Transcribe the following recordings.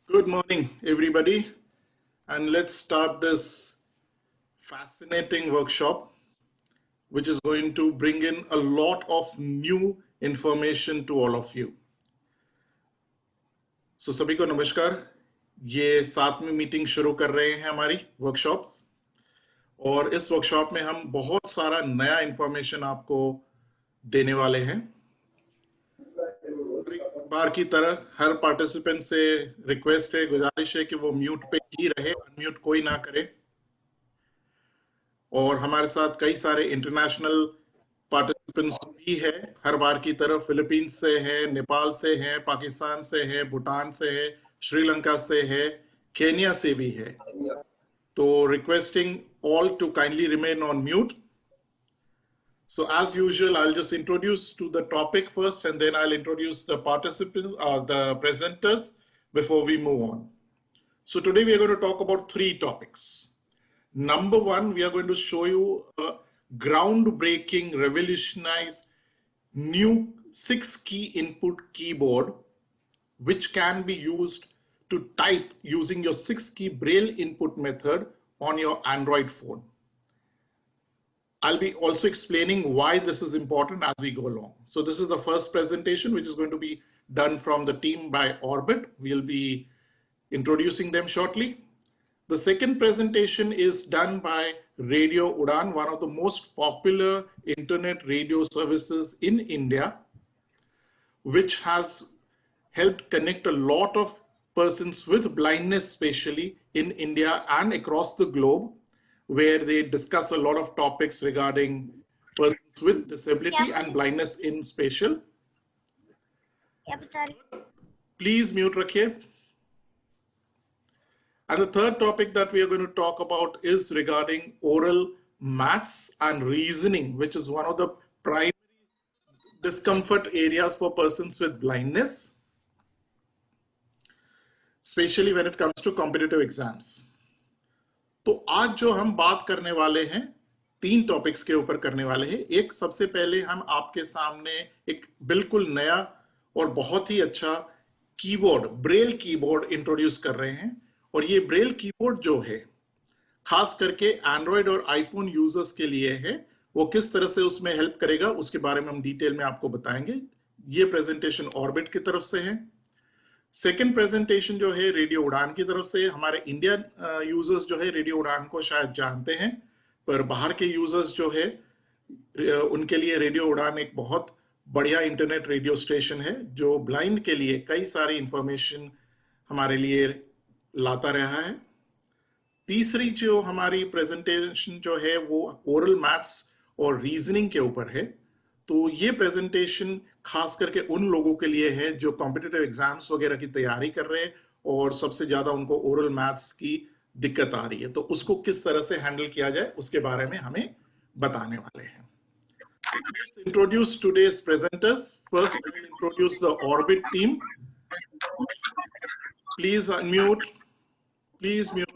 Good morning, everybody, and let's start this fascinating workshop, which is going to bring in a lot of new information to all of you. So सभी को नमस्कार। ये 7वीं meeting शुरू कर रहे हैं हमारी वर्कशॉप्स, और इस वर्कशॉप में हम बहुत सारा नया इंफॉर्मेशन आपको देने वाले हैं। बार की तरह हर पार्टिसिपेंट से रिक्वेस्ट है, गुजारिश है कि वो म्यूट पे ही रहे, अनम्यूट कोई ना करे। और हमारे साथ कई सारे इंटरनेशनल पार्टिसिपेंट्स भी है, हर बार की तरह फिलीपींस से है, नेपाल से है, पाकिस्तान से है, भूटान से है, श्रीलंका से है, केन्या से भी है। तो requesting all to kindly remain on mute. So as usual, I'll just introduce to the topic first, and then I'll introduce the participants, the presenters, before we move on. So today we are going to talk about 3 topics. Number 1, we are going to show you a groundbreaking, revolutionized new 6-key input keyboard, which can be used to type using your 6-key Braille input method on your Android phone. I'll be also explaining why this is important as we go along. So this is the first presentation, which is going to be done from the team by Orbit. We'll be introducing them shortly. The second presentation is done by Radio Udan, one of the most popular internet radio services in India, which has helped connect a lot of persons with blindness, especially in India and across the globe, where they discuss a lot of topics regarding persons with disability and blindness in spatial. Please mute rakhiye. And the third topic that we are going to talk about is regarding oral maths and reasoning, which is one of the primary discomfort areas for persons with blindness, especially when it comes to competitive exams. तो आज जो हम बात करने वाले हैं, 3 topics के ऊपर करने वाले हैं। एक, सबसे पहले हम आपके सामने एक बिल्कुल नया और बहुत ही अच्छा कीबोर्ड, ब्रेल कीबोर्ड इंट्रोड्यूस कर रहे हैं। और ये ब्रेल कीबोर्ड जो है, खास करके एंड्रॉयड और आईफोन यूजर्स के लिए है। वो किस तरह से उसमें हेल्प करेगा, उसके बारे में हम डिटेल में आपको बताएंगे। ये प्रेजेंटेशन ऑर्बिट की तरफ से है। सेकेंड प्रेजेंटेशन जो है रेडियो उड़ान की तरफ से। हमारे इंडियन यूजर्स जो है रेडियो उड़ान को शायद जानते हैं, पर बाहर के यूजर्स जो है उनके लिए रेडियो उड़ान एक बहुत बढ़िया इंटरनेट रेडियो स्टेशन है, जो ब्लाइंड के लिए कई सारी इंफॉर्मेशन हमारे लिए लाता रहा है। तीसरी जो हमारी प्रेजेंटेशन जो है वो ओरल मैथ्स और रीजनिंग के ऊपर है। तो ये प्रेजेंटेशन खास करके उन लोगों के लिए है जो कॉम्पिटिटिव एग्जाम्स वगैरह की तैयारी कर रहे हैं और सबसे ज्यादा उनको ओरल मैथ्स की दिक्कत आ रही है। तो उसको किस तरह से हैंडल किया जाए उसके बारे में हमें बताने वाले हैं। Let's introduce today's presenters. First, I will introduce the Orbit team. Please unmute. Please mute.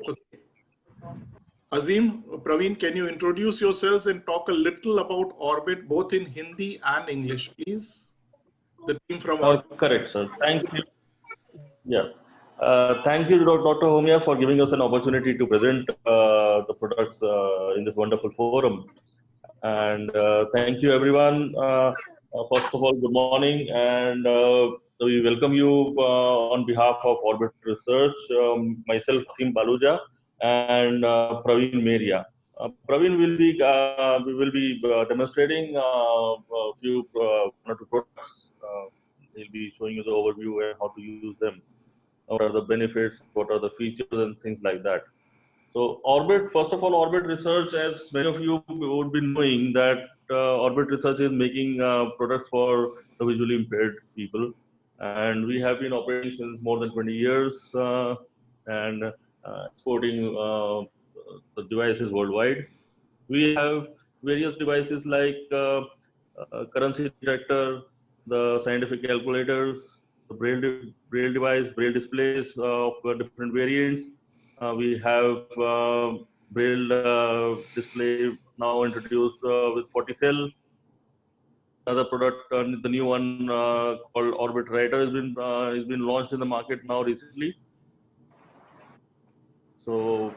Okay. Azim, Praveen, can you introduce yourselves and talk a little about Orbit, both in Hindi and English, please? The team from Orbit. Correct, sir. Thank you. Yeah. Thank you, Dr. Homia, for giving us an opportunity to present the products in this wonderful forum. And thank you, everyone. First of all, good morning, and we welcome you on behalf of Orbit Research, myself, Sim Baluja, and Praveen Meria. Praveen will be we will be demonstrating a few one or two products. He'll be showing you the overview and how to use them. What are the benefits? What are the features and things like that. So Orbit, first of all, Orbit Research, as many of you would be knowing that Orbit Research is making products for the visually impaired people. And we have been operating since more than 20 years and exporting the devices worldwide. We have various devices like currency detector, the scientific calculators, the braille device, braille displays of different variants. We have braille display now introduced with 40 cell. another product, the new one called Orbit Writer has been launched in the market now recently. So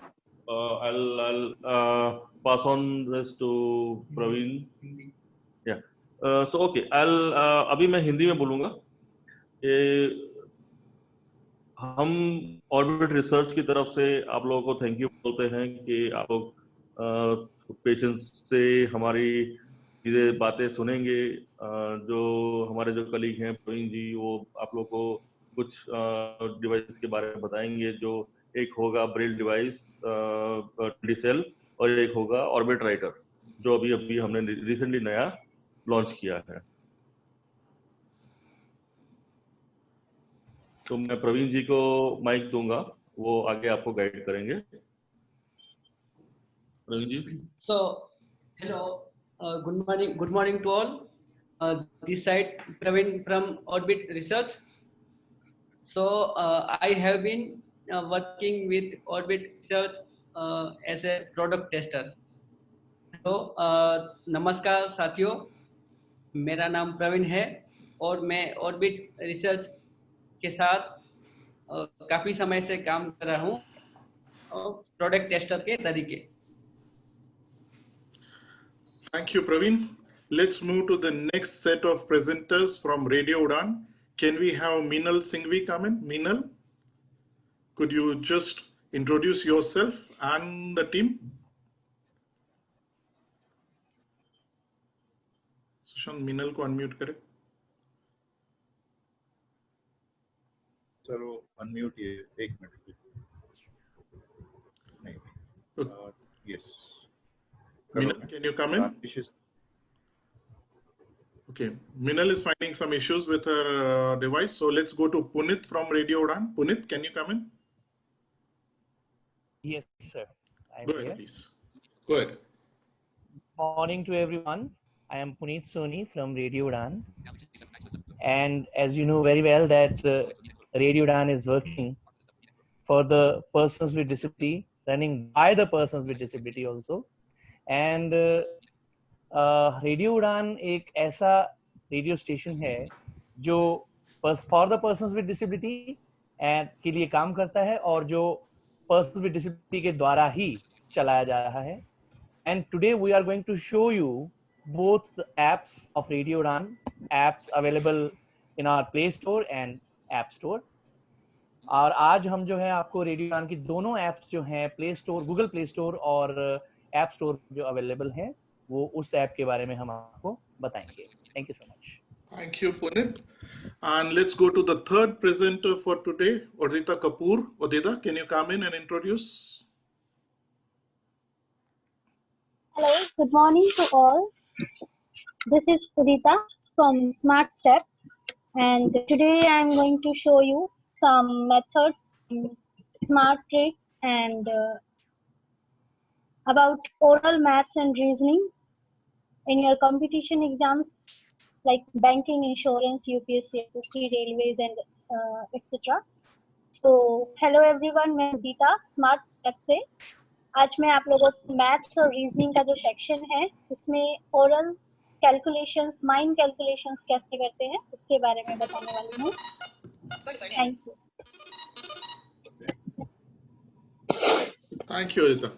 I'll pass on this to Praveen. Yeah. So okay, अभी मैं हिंदी में बोलूँगा कि हम orbit research की तरफ से आप लोगों को थैंक यू बोलते हैं कि आप लोग पेशेंस से हमारी चीज़ें बातें सुनेंगे। जो हमारे जो कलीग हैं प्रवीण जी, वो आप लोगों को कुछ डिवाइस के बारे में बताएंगे। जो एक होगा ब्रेल डिवाइस डिसेल और एक होगा ऑर्बिट राइटर, जो अभी अभी हमने रिसेंटली नया लॉन्च किया है। तो मैं प्रवीण जी को माइक दूंगा, वो आगे आपको गाइड करेंगे। प्रवीण जी। So, hello, good morning to all. This side Praveen from Orbit Research. So I have been working with Orbit Research as a product tester. तो नमस्कार साथियों, मेरा नाम प्रवीण है और मैं ऑर्बिट रिसर्च के साथ काफी समय से काम कर रहा हूँ प्रोडक्ट टेस्टर के तरीके। Thank you, Praveen. Let's move to the next set of presenters from Radio Udan. Can we have Minal Singhvi come in? Minal, could you just introduce yourself and the team? Sushant, मिनल को unmute करें। Sir वो unmute ये एक minute नहीं yes Minal, can you come in? Okay, Minal is finding some issues with her device, so let's go to Punit from Radio Udan. Punit, can you come in? Yes, sir. Go ahead, please. Go ahead. Morning to everyone. I am Puneet Soni from Radio Udan. And as you know very well that Radio Udan is working for the persons with disability, running by the persons with disability also. And Radio Udan एक ऐसा radio station है जो for the persons with disability के लिए काम करता है और जो पर्सन्स विद डिसेबिलिटी के द्वारा ही चलाया जा रहा है। And today we are going to show you both the apps of Radio Udan, apps available in our Play Store and App Store. और आज हम जो है आपको रेडियो उड़ान की दोनों एप्स जो हैं play store, Google play store और ऐप स्टोर जो अवेलेबल हैं, वो उस ऐप के बारे में हम आपको बताएंगे। Thank you so much. Thank you, Punit. And let's go to the third presenter for today, Odita Kapoor. Odita, can you come in and introduce? Hello, good morning to all. This is Udita from Smart Step, and today I am going to show you some methods, smart tricks, and about oral maths and reasoning in your competition exams like banking, insurance, UPSC, SSC, railways, and etc. So, hello everyone, मैं Udita Smart Step से आज मैं आप लोगों को maths और reasoning का जो सेक्शन है उसमें ओरल कैलकुलेशंस, माइंड कैलकुलेशंस कैसे करते हैं उसके बारे में बताने वाली हूँ। Thank you. Thank you, Odita.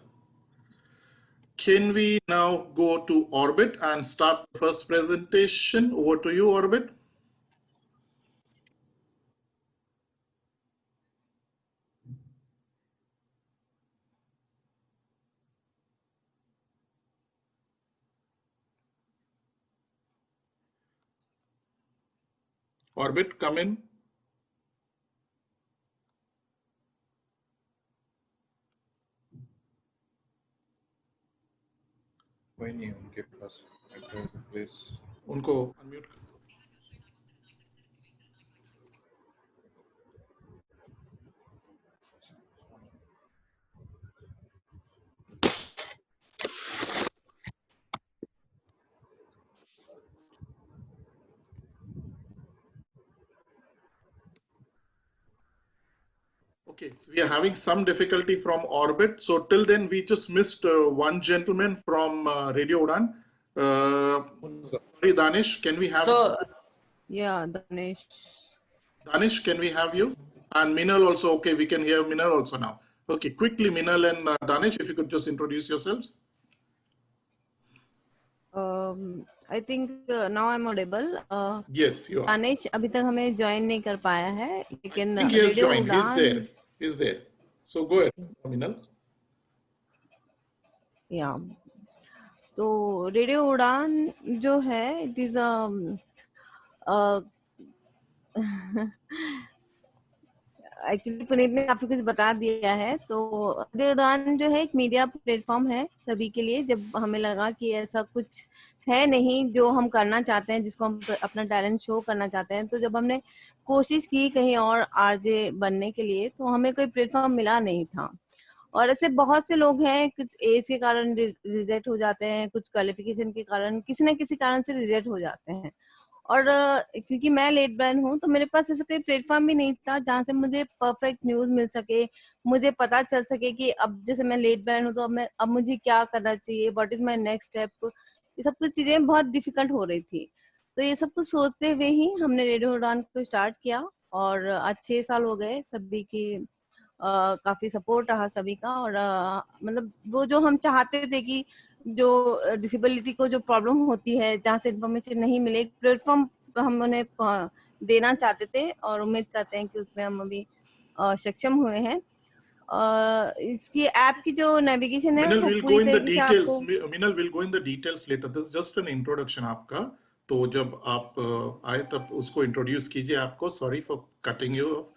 Can we now go to Orbit and start the first presentation? Over to you, Orbit. Orbit, come in. कोई नहीं उनके पास प्लीज उनको अनम्यूट कर। Okay, so we are having some difficulty from Orbit. So till then, we just missed one gentleman from Radio Udan. Sorry Sorry, Danish, can we have So Yeah, Danish. Danish? Can we have you? And Minal also. Okay, we can hear Minal also now. Okay, quickly, Minal and Danish, if you could just introduce yourselves. I think now I'm audible. Yes, you are. Danish अभी तक हमें join नहीं कर पाया है, I लेकिन think he has radio joined. He's उड़ान there. He's there. So go ahead, Minal. या तो रेडियो उड़ान जो है इट इज एक्चुअली पुनीत ने काफी कुछ बता दिया है। तो रेडियो उड़ान जो है एक मीडिया प्लेटफॉर्म है सभी के लिए। जब हमें लगा कि ऐसा कुछ है नहीं जो हम करना चाहते हैं, जिसको हम अपना टैलेंट शो करना चाहते हैं, तो जब हमने कोशिश की कहीं और आरजे बनने के लिए, तो हमें कोई प्लेटफॉर्म मिला नहीं था। और ऐसे बहुत से लोग हैं, कुछ एज के कारण रिजेक्ट हो जाते हैं, कुछ क्वालिफिकेशन के कारण, किसी न किसी कारण से रिजेक्ट हो जाते हैं। और क्योंकि मैं लेट ब्रांड हूँ, तो मेरे पास ऐसा कोई प्लेटफॉर्म भी नहीं था जहाँ से मुझे परफेक्ट न्यूज मिल सके, मुझे पता चल सके कि अब जैसे मैं लेट ब्रांड हूँ तो अब मुझे क्या करना चाहिए, what is my next step. ये सब कुछ चीजें बहुत डिफिकल्ट हो रही थी। तो ये सब कुछ सोचते हुए ही हमने रेडियो उड़ान को स्टार्ट किया। और आज 6 साल हो गए। सभी की काफी सपोर्ट रहा सभी का। और मतलब वो जो हम चाहते थे कि जो डिसेबिलिटी को जो प्रॉब्लम होती है, जहाँ से इन्फॉर्मेशन नहीं मिले, एक प्लेटफॉर्म हम उन्हें देना चाहते थे, और उम्मीद करते हैं कि उसमें हम अभी सक्षम हुए हैं। इसकी ऐप की जो नेविगेशन है Minal वो will go पूरी in the तरीके से details. आपको Minal will go in the details later. This is just an introduction आपका. तो जब आप आए तब उसको इंट्रोड्यूस कीजिए आपको. Sorry for cutting you of,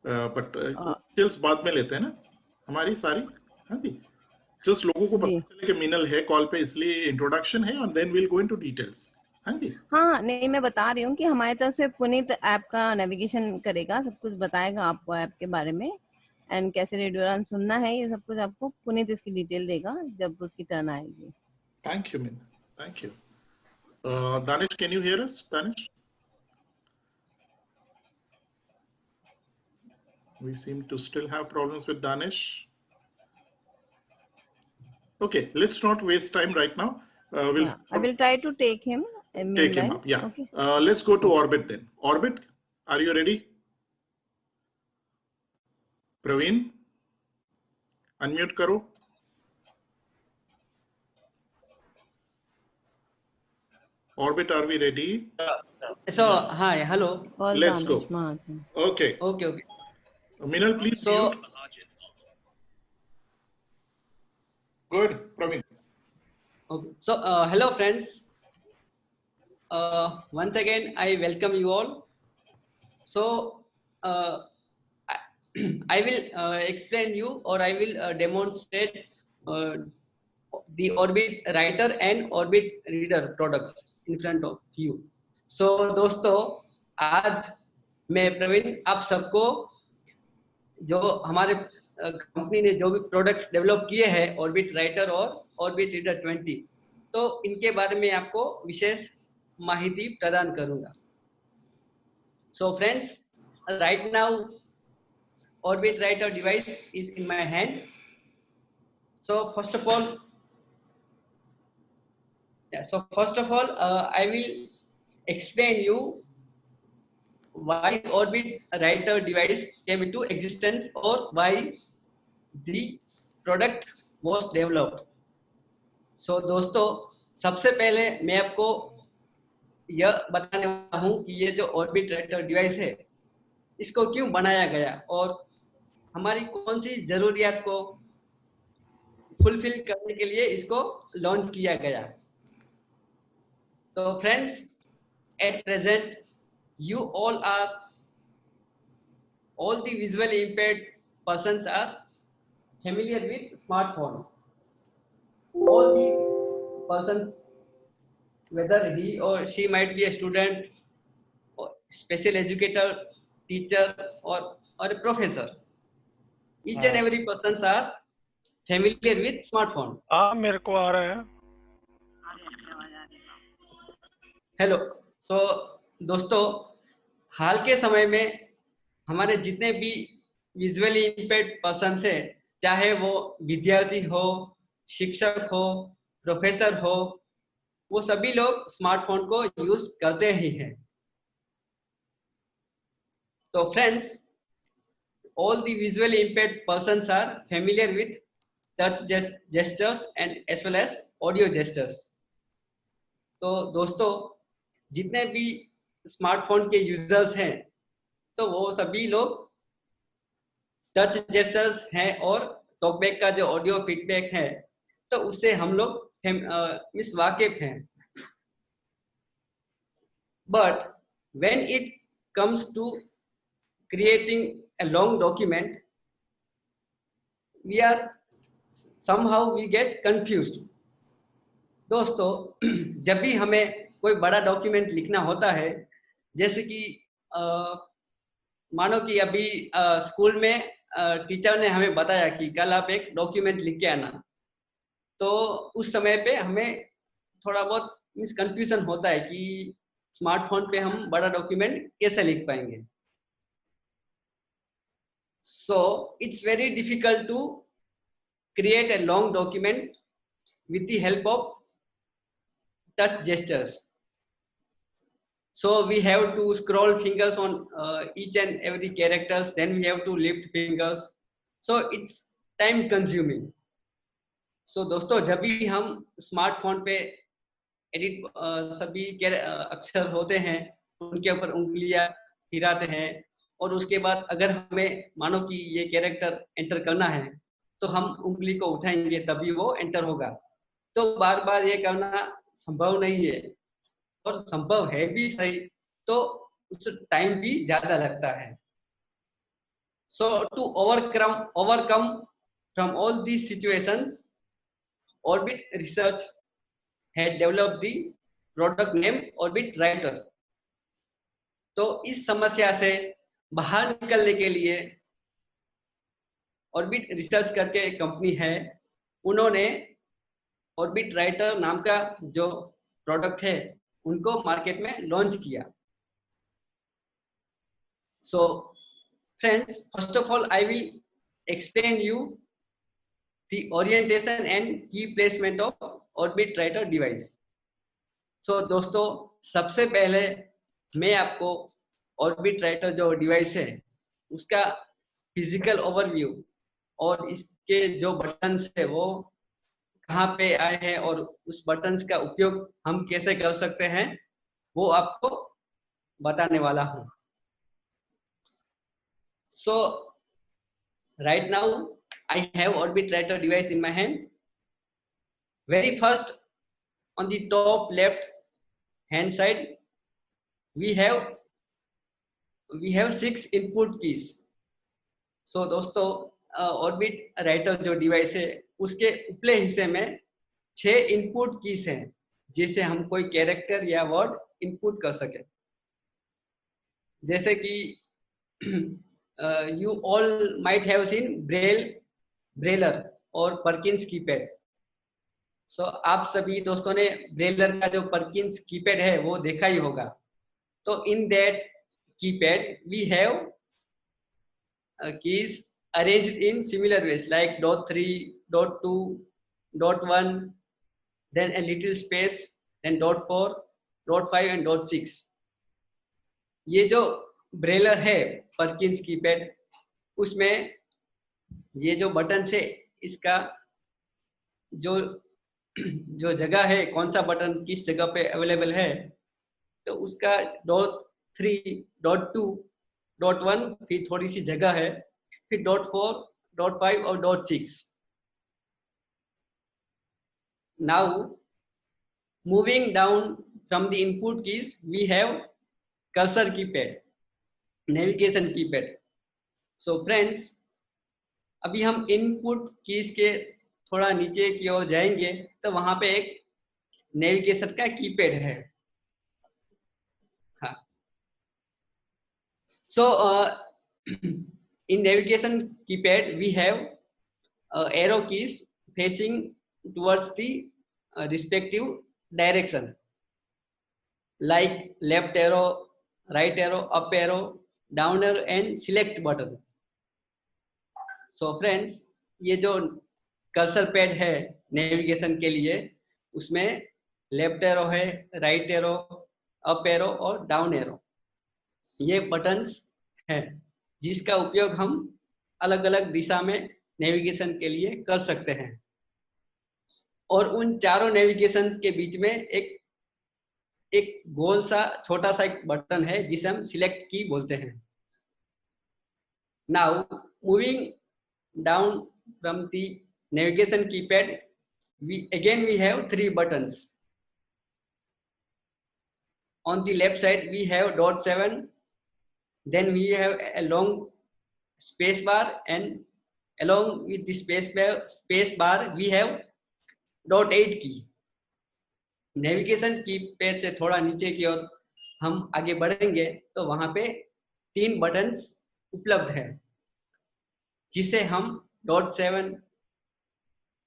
but details बाद में लेते हैं ना हमारी सारी. हाँ जी, जस्ट लोगों को जी। पता चले कि मिनल है कॉल पे, इसलिए इंट्रोडक्शन है, और then will go into details. हाँ जी. हाँ, नहीं मैं बता रही हूँ कि हमारी तरफ से पुनीत ऐप का नेविगेशन करेगा, सब कुछ बताएगा आपको ऐप के बारे में, एंड कैसे रेडियो उड़ान सुनना है, ये सब कुछ आपको पुनीत इसकी डिटेल देगा जब उसकी टर्न आएगी। Thank you Minal, thank you. Danish, can you hear us? Danish? We seem to still have problems with Danish. Okay, let's not waste time right now. We'll I will try to take him. take him up. Yeah. Okay. Let's go to Orbit then. Orbit, are you ready? Praveen, unmute karo. Orbit, are we ready? So hi, hello. All Let's go. Danish Mahajan. Okay. Okay. Minal, please. So Good, Praveen. okay. So hello friends. Once again, I welcome you all. So I will explain you, or I will demonstrate the Orbit Writer and Orbit Reader products in front of you. So दोस्तों, आज मैं प्रवीण आप सबको जो हमारे company ने जो भी प्रोडक्ट्स डेवलप किए हैं ऑर्बिट राइटर और ऑर्बिट रीडर 20, तो इनके बारे में आपको विशेष माहिती प्रदान करूंगा. So friends, right now Orbit Writer device is in my hand. So first of all, I will explain you why Orbit Writer device came into existence, or why the product was developed. So दोस्तों, सबसे पहले मैं आपको यह बताने वाला हूँ कि ये जो ऑर्बिट राइटर डिवाइस है, इसको क्यों बनाया गया और हमारी कौन सी जरूरियात को फुलफिल करने के लिए इसको लॉन्च किया गया. तो friends, at present you all the visually impaired persons are familiar with smartphone. All the persons, whether he or she might be a student, or special educator, teacher, or a professor, each and every persons are familiar with smartphone. मेरे को आ रहा है. Hello. सो दोस्तों, हाल के समय में हमारे जितने भी विजुअली इंपेयर्ड पर्सन्स हैं, चाहे वो विद्यार्थी हो, शिक्षक हो, प्रोफेसर हो, वो सभी लोग स्मार्टफोन को यूज करते ही हैं। तो friends, all the visually impaired persons are familiar with touch gestures and as well as audio gestures. तो दोस्तों, जितने भी स्मार्टफोन के यूजर्स हैं तो वो सभी लोग टच जेस्चर्स हैं और टॉकबैक का जो ऑडियो फीडबैक है तो उससे हम लोग वाकिफ हैं। But when it comes to creating a long document, somehow we get confused. दोस्तों, जब भी हमें कोई बड़ा डॉक्यूमेंट लिखना होता है, जैसे कि मानो कि अभी स्कूल में टीचर ने हमें बताया कि कल आप एक डॉक्यूमेंट लिख के आना, तो उस समय पे हमें थोड़ा बहुत कंफ्यूजन होता है कि स्मार्टफोन पे हम बड़ा डॉक्यूमेंट कैसे लिख पाएंगे। So it's very difficult to create a long document with the help of touch gestures. So we have to scroll fingers on each and every characters, then we have to lift fingers. So it's time consuming. So दोस्तों, जब भी हम smartphone पे edit सभी अक्षर होते हैं उनके ऊपर उंगलियां हिलाते हैं और उसके बाद अगर हमें मानो कि ये कैरेक्टर एंटर करना है तो हम उंगली को उठाएंगे तभी वो एंटर होगा। तो बार बार ये करना संभव नहीं है और संभव है भी सही तो उस टाइम भी ज्यादा लगता है। So to overcome from all these situations, orbit research had developed the product name orbit writer. तो इस समस्या से बाहर निकलने के लिए ऑर्बिट रिसर्च करके एक कंपनी है, उन्होंने ऑर्बिट राइटर नाम का जो प्रोडक्ट है उनको मार्केट में लॉन्च किया। So friends, first of all I will explain you the orientation and key placement of orbit writer device. So दोस्तों, सबसे पहले मैं आपको ऑर्बिट राइटर जो डिवाइस है उसका फिजिकल ओवरव्यू और इसके जो बटन्स है वो कहाँ पे आए हैं और उस बटन्स का उपयोग हम कैसे कर सकते हैं वो आपको बताने वाला हूँ। So right now I have orbit writer device in my hand. Very first, on the top left hand side we have 6 input keys. So दोस्तों, ऑर्बिट राइटर जो डिवाइस है उसके उपले हिस्से में 6 इनपुट कीज हैं जिससे हम कोई कैरेक्टर या वर्ड इनपुट कर सके। जैसे कि you all might have seen Brailler और परकिंस कीपैड। सो आप सभी दोस्तों ने ब्रेलर का जो परकिंस कीपैड है वो देखा ही होगा। तो in that keypad we have keys arranged in similar ways like .3, .2, .1, then a little space, then .4, .5 and .6। ये जो ब्रेलर है परकिंस कीपैड, उसमें ये जो बटन से इसका जो जगह है, कौन सा बटन किस जगह पे अवेलेबल है, तो उसका .3, .2, .1 फिर थोड़ी सी जगह है, फिर .4, .5 और .6। Now moving down from the input keys we have cursor keypad, navigation keypad. So friends, अभी हम इनपुट कीज के थोड़ा नीचे की ओर जाएंगे तो वहां पे एक नेविगेशन का कीपैड है। So in navigation keypad we have arrow keys facing towards the respective direction like left arrow, right arrow, up arrow, down arrow and select button। So friends, ये जो कर्सर पैड है navigation के लिए, उसमें left arrow है, right arrow, up arrow और down arrow, ये buttons हैं जिसका उपयोग हम अलग अलग दिशा में नेविगेशन के लिए कर सकते हैं। और उन चारों नेविगेशन के बीच में एक गोल सा छोटा सा एक बटन है जिसे हम सिलेक्ट की बोलते हैं। Now moving down from the navigation keypad, we have three buttons. On the left side we have .7, then we have a long space bar, and along with the space bar we have .8 की। Navigation की pad से थोड़ा नीचे की ओर हम आगे बढ़ेंगे तो वहां पे 3 बटन्स उपलब्ध है जिसे हम .7,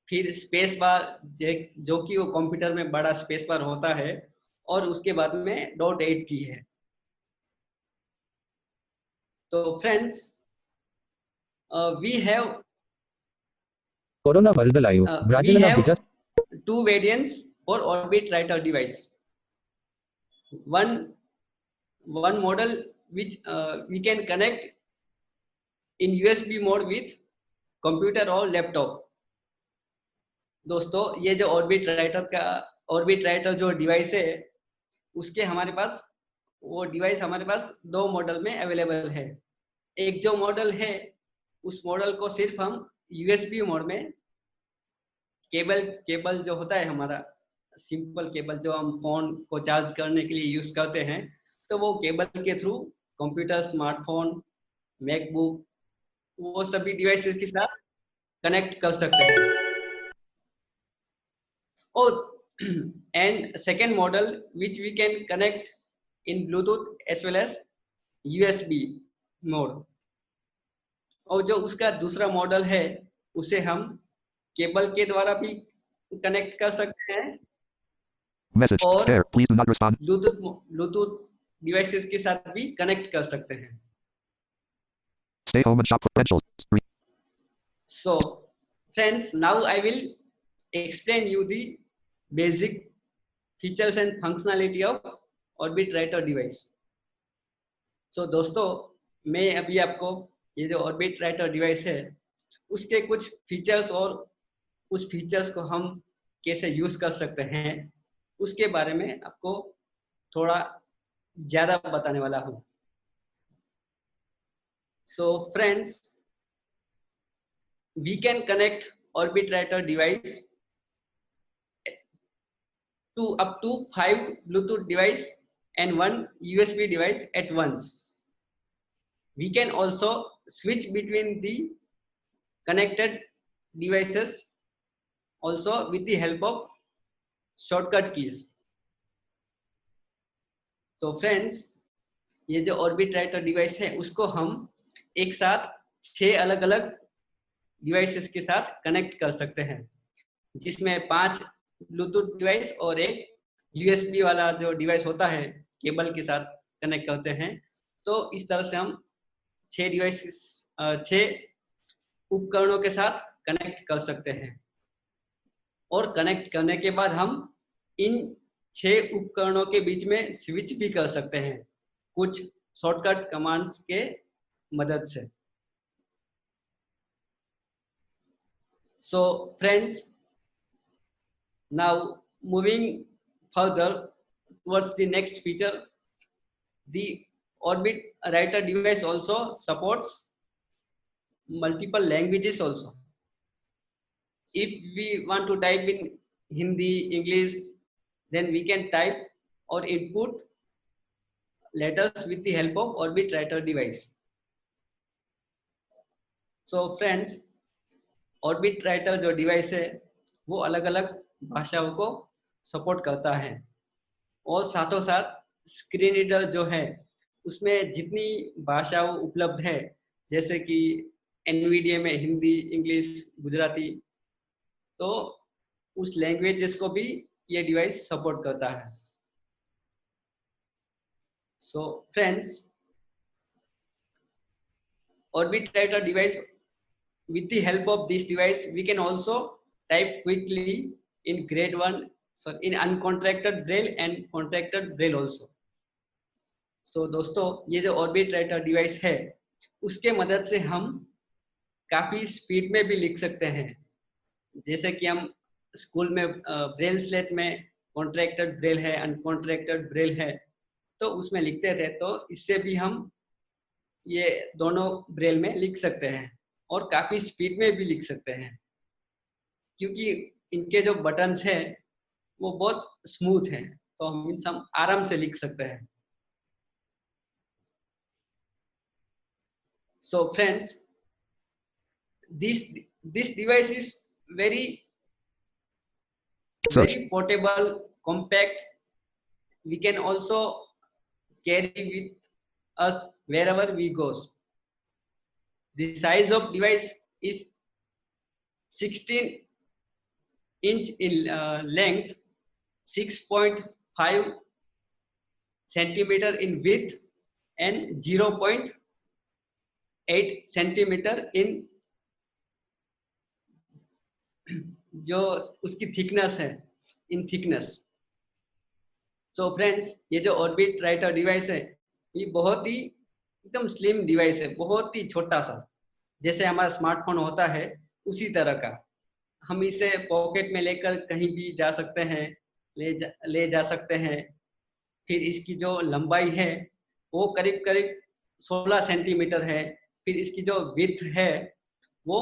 फिर स्पेस बार जो कि वो कंप्यूटर में बड़ा स्पेस बार होता है, और उसके बाद में .8 की है। तो फ्रेंड्स वी हैव कोरोना वरदलायु ब्राजिलना विजस two variants for Orbit Writer device. One model which we can connect in USB mode with computer or laptop. दोस्तों ये जो ऑर्बिट राइटर जो डिवाइस है उसके हमारे पास वो डिवाइस हमारे पास 2 मॉडल में अवेलेबल है। एक जो मॉडल है उस मॉडल को सिर्फ हम USB मोड में केबल जो होता है हमारा सिंपल केबल जो हम फोन को चार्ज करने के लिए यूज करते हैं, तो वो केबल के थ्रू कंप्यूटर, स्मार्टफोन, मैकबुक, वो सभी डिवाइसेस के साथ कनेक्ट कर सकते हैं। और and second model which we can connect in Bluetooth as well as USB mode, और जो उसका दूसरा मॉडल है उसे हम केबल के द्वारा भी कनेक्ट कर सकते हैं और ब्लूटूथ डिवाइसेस के साथ भी कनेक्ट कर सकते हैं। So friends, now I will explain you the basic features and functionality of Orbit Writer device. So दोस्तों मैं अभी आपको ये जो Orbit Writer डिवाइस है उसके कुछ फीचर्स और उस फीचर्स को हम कैसे यूज कर सकते हैं उसके बारे में आपको थोड़ा ज्यादा बताने वाला हूं। So friends, we can connect Orbit Writer device to up to 5 Bluetooth device and 1 USB device at once. We can also switch between the connected devices also with the help of shortcut keys. तो friends ये जो orbit writer device है उसको हम एक साथ 6 अलग अलग डिवाइसेस के साथ कनेक्ट कर सकते हैं, जिसमें 5 ब्लूटूथ डिवाइस और एक USB वाला जो डिवाइस होता है केबल के साथ कनेक्ट करते हैं। तो इस तरह से हम 6 उपकरणों के साथ कनेक्ट कर सकते हैं, और कनेक्ट करने के बाद हम इन 6 उपकरणों के बीच में स्विच भी कर सकते हैं कुछ शॉर्टकट कमांड्स के मदद से। So friends, now moving further towards the next feature, the Orbit Writer device also supports multiple languages also. If we want to type in Hindi, English, then we can type or input letters with the help of Orbit Writer device. So friends, Orbit Writer जो device है वो अलग अलग भाषाओं को support करता है, और साथों साथ स्क्रीन रीडर जो है उसमें जितनी भाषाओं उपलब्ध है जैसे कि NVDA में हिंदी, इंग्लिश, गुजराती, तो उस लैंग्वेजेस को भी ये डिवाइस सपोर्ट करता है। So friends, Orbit Writer device, with the help of this device we can also type quickly in grade 1 so in uncontracted braille and contracted braille also. So दोस्तों ये जो ऑर्बिट राइटर डिवाइस है उसके मदद से हम काफी स्पीड में भी लिख सकते हैं। जैसे कि हम स्कूल में ब्रेल स्लेट में कॉन्ट्रैक्टेड ब्रेल है, अनकॉन्ट्रैक्टेड ब्रेल है, तो उसमें लिखते थे, तो इससे भी हम ये दोनों ब्रेल में लिख सकते हैं और काफी स्पीड में भी लिख सकते हैं, क्योंकि इनके जो बटन्स हैं वो बहुत स्मूथ हैं, तो हम आराम से लिख सकते हैं। So friends, this device is very portable, compact. We can also carry with us wherever we go. The size of device is 16 inch in length, 6.5 centimeter in width, and 0.8 centimetre इन जो उसकी थिकनेस है, इन thickness. So friends, ये जो orbit writer device है ये बहुत ही एकदम slim device है, बहुत ही छोटा सा, जैसे हमारा स्मार्टफोन होता है उसी तरह का। हम इसे पॉकेट में लेकर कहीं भी जा सकते हैं, ले जा सकते हैं। फिर इसकी जो लंबाई है वो करीब करीब 16 सेंटीमीटर है। फिर इसकी जो विड्थ है वो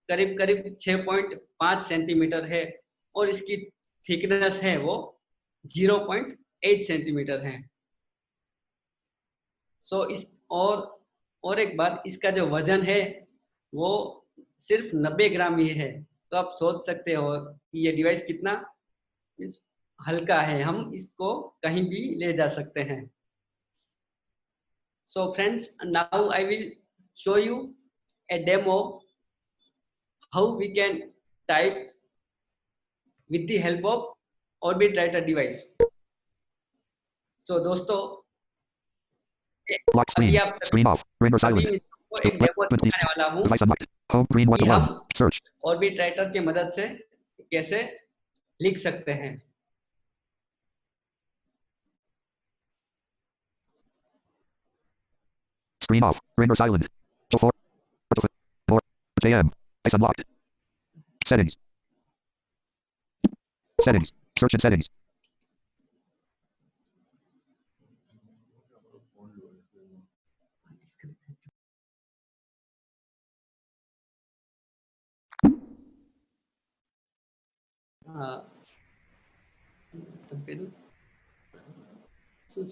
करीब करीब 6.5 सेंटीमीटर है और इसकी थिकनेस है वो 0.8 सेंटीमीटर है। सो इस और एक बात, इसका जो वजन है वो सिर्फ 90 ग्राम ही है। तो आप सोच सकते हो कि ये डिवाइस कितना हल्का है, हम इसको कहीं भी ले जा सकते हैं। So friends, now I will show you a demo how we can type with the help of Orbit Writer device. So दोस्तों, Lock screen. Screen off. Render silent. एक डेमो दिखाने वाला हूँ Device unlocked. Home screen was कि alone. हम Search. Orbit Writer के मदद से कैसे लिख सकते हैं। Screen off. Render silent. So 4. 4. JM. Device unlocked. Settings. Settings. Search and settings.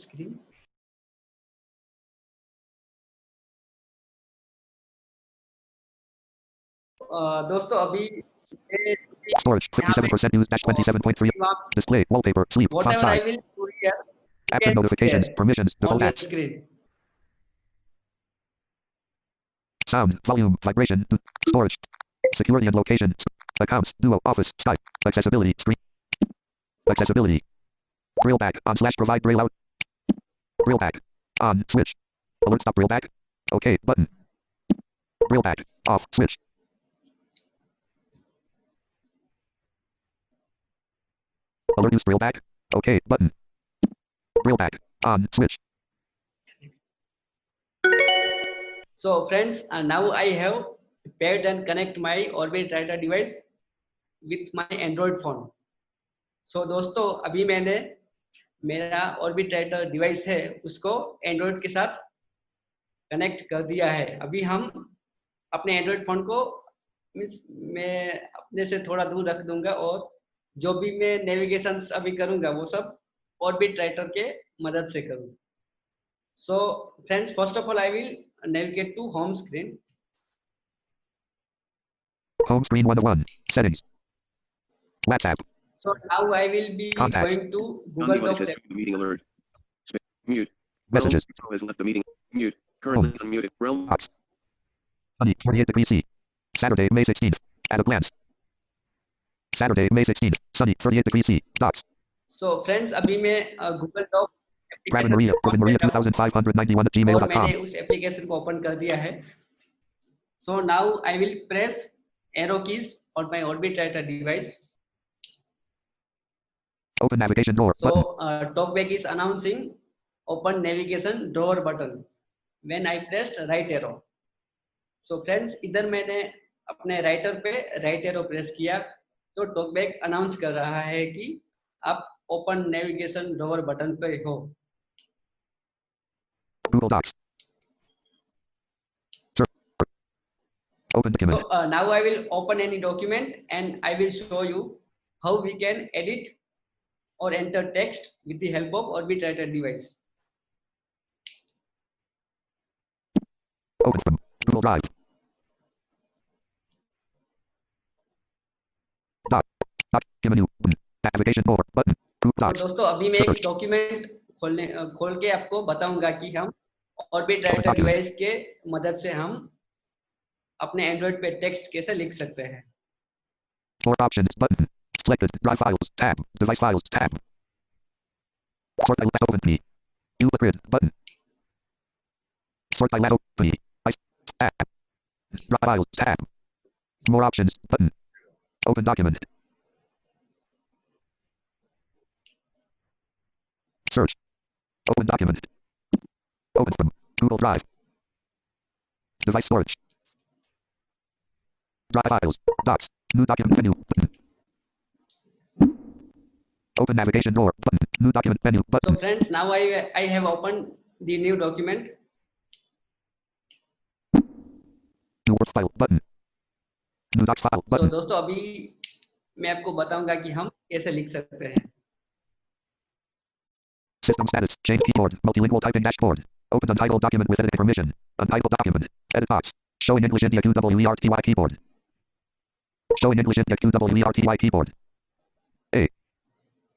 Screen दोस्तों अभी Storage. 57% use. 27.3. Display. Wallpaper. Sleep. Font whatever I size. will do here, Apps and notifications. Permissions. on Default the apps. screen. Sound. Volume. Vibration. Storage. Security and location. Accounts. Duo. Office. Skype. Accessibility. Screen. Accessibility. Braille back. On slash provide braille out. Braille back. On. Switch. Alert stop braille back. OK. Button. Braille back. Off. Switch. Alert use braille back. OK. Button. Braille back. On. Switch. So friends, now I have paired and connect my Orbit Writer device with my Android phone. So दोस्तों, अभी मैंने मेरा Orbit Writer device है उसको Android के साथ connect कर दिया है। अभी हम अपने Android फोन को मैं अपने से थोड़ा दूर रख दूंगा और जो भी मैं नेविगेशन अभी करूंगा वो सब Orbit Writer के मदद से करूंगा। So friends, first of all I will navigate to home screen. Home screen 101. Settings. WhatsApp. So now I will be Contacts. going to Google Docs. Meeting alert. Mute. Messages. Realm has left the meeting. Mute. Currently unmuted. Realm. Box. Sunny. 48 degrees C. Saturday, May 16th. At a glance. Saturday, May 16th. Sunny. 38 degrees C. Docs. So friends, अभी मैं Google Doc Gravin Maria. Gravin Maria 2591 at और मैंने gmail.com. उस application को open कर दिया है। So now I will press arrow keys on my Orbit Writer device. Open navigation door button. So TalkBack is announcing open navigation drawer button when I pressed right arrow. So friends, इधर मैंने अपने writer पे right arrow press किया तो talkback announce कर रहा है कि आप ओपन नेविगेशन ड्रॉवर बटन पे हो. Google Docs. Search. Open document. So now I will open any document and I will show you how we can edit or enter text with the help of Orbit Writer device. Open from Google Drive. Document menu. Navigation door button. Google तो Docs. दोस्तों अभी मैं Search. एक document खोल के आपको बताऊंगा कि हम ऑर्बिट राइटर Document. डिवाइस के मदद से हम अपने एंड्रॉइड पे टेक्स्ट कैसे लिख सकते हैं. More options button. Selected. Drive files tab. Device files tab. Sort by last open me. Use the grid button. Sort by last open me. Tab. Drive files tab. More options button. Open document. Search. Open document. Open from Google Drive. Device storage. Drive files. Docs. New document menu button. Open navigation door button. New document menu So button. friends, now I have opened the new document. New Word file button. New Docs file So button. दोस्तों अभी मैं आपको बताऊंगा कि हम कैसे लिख सकते हैं. System status. Change keyboard. Multilingual typing dashboard. Open untitled document with editing permission. Untitled document. Edit box. Showing English India QWERTY keyboard. Showing English India QWERTY keyboard. A.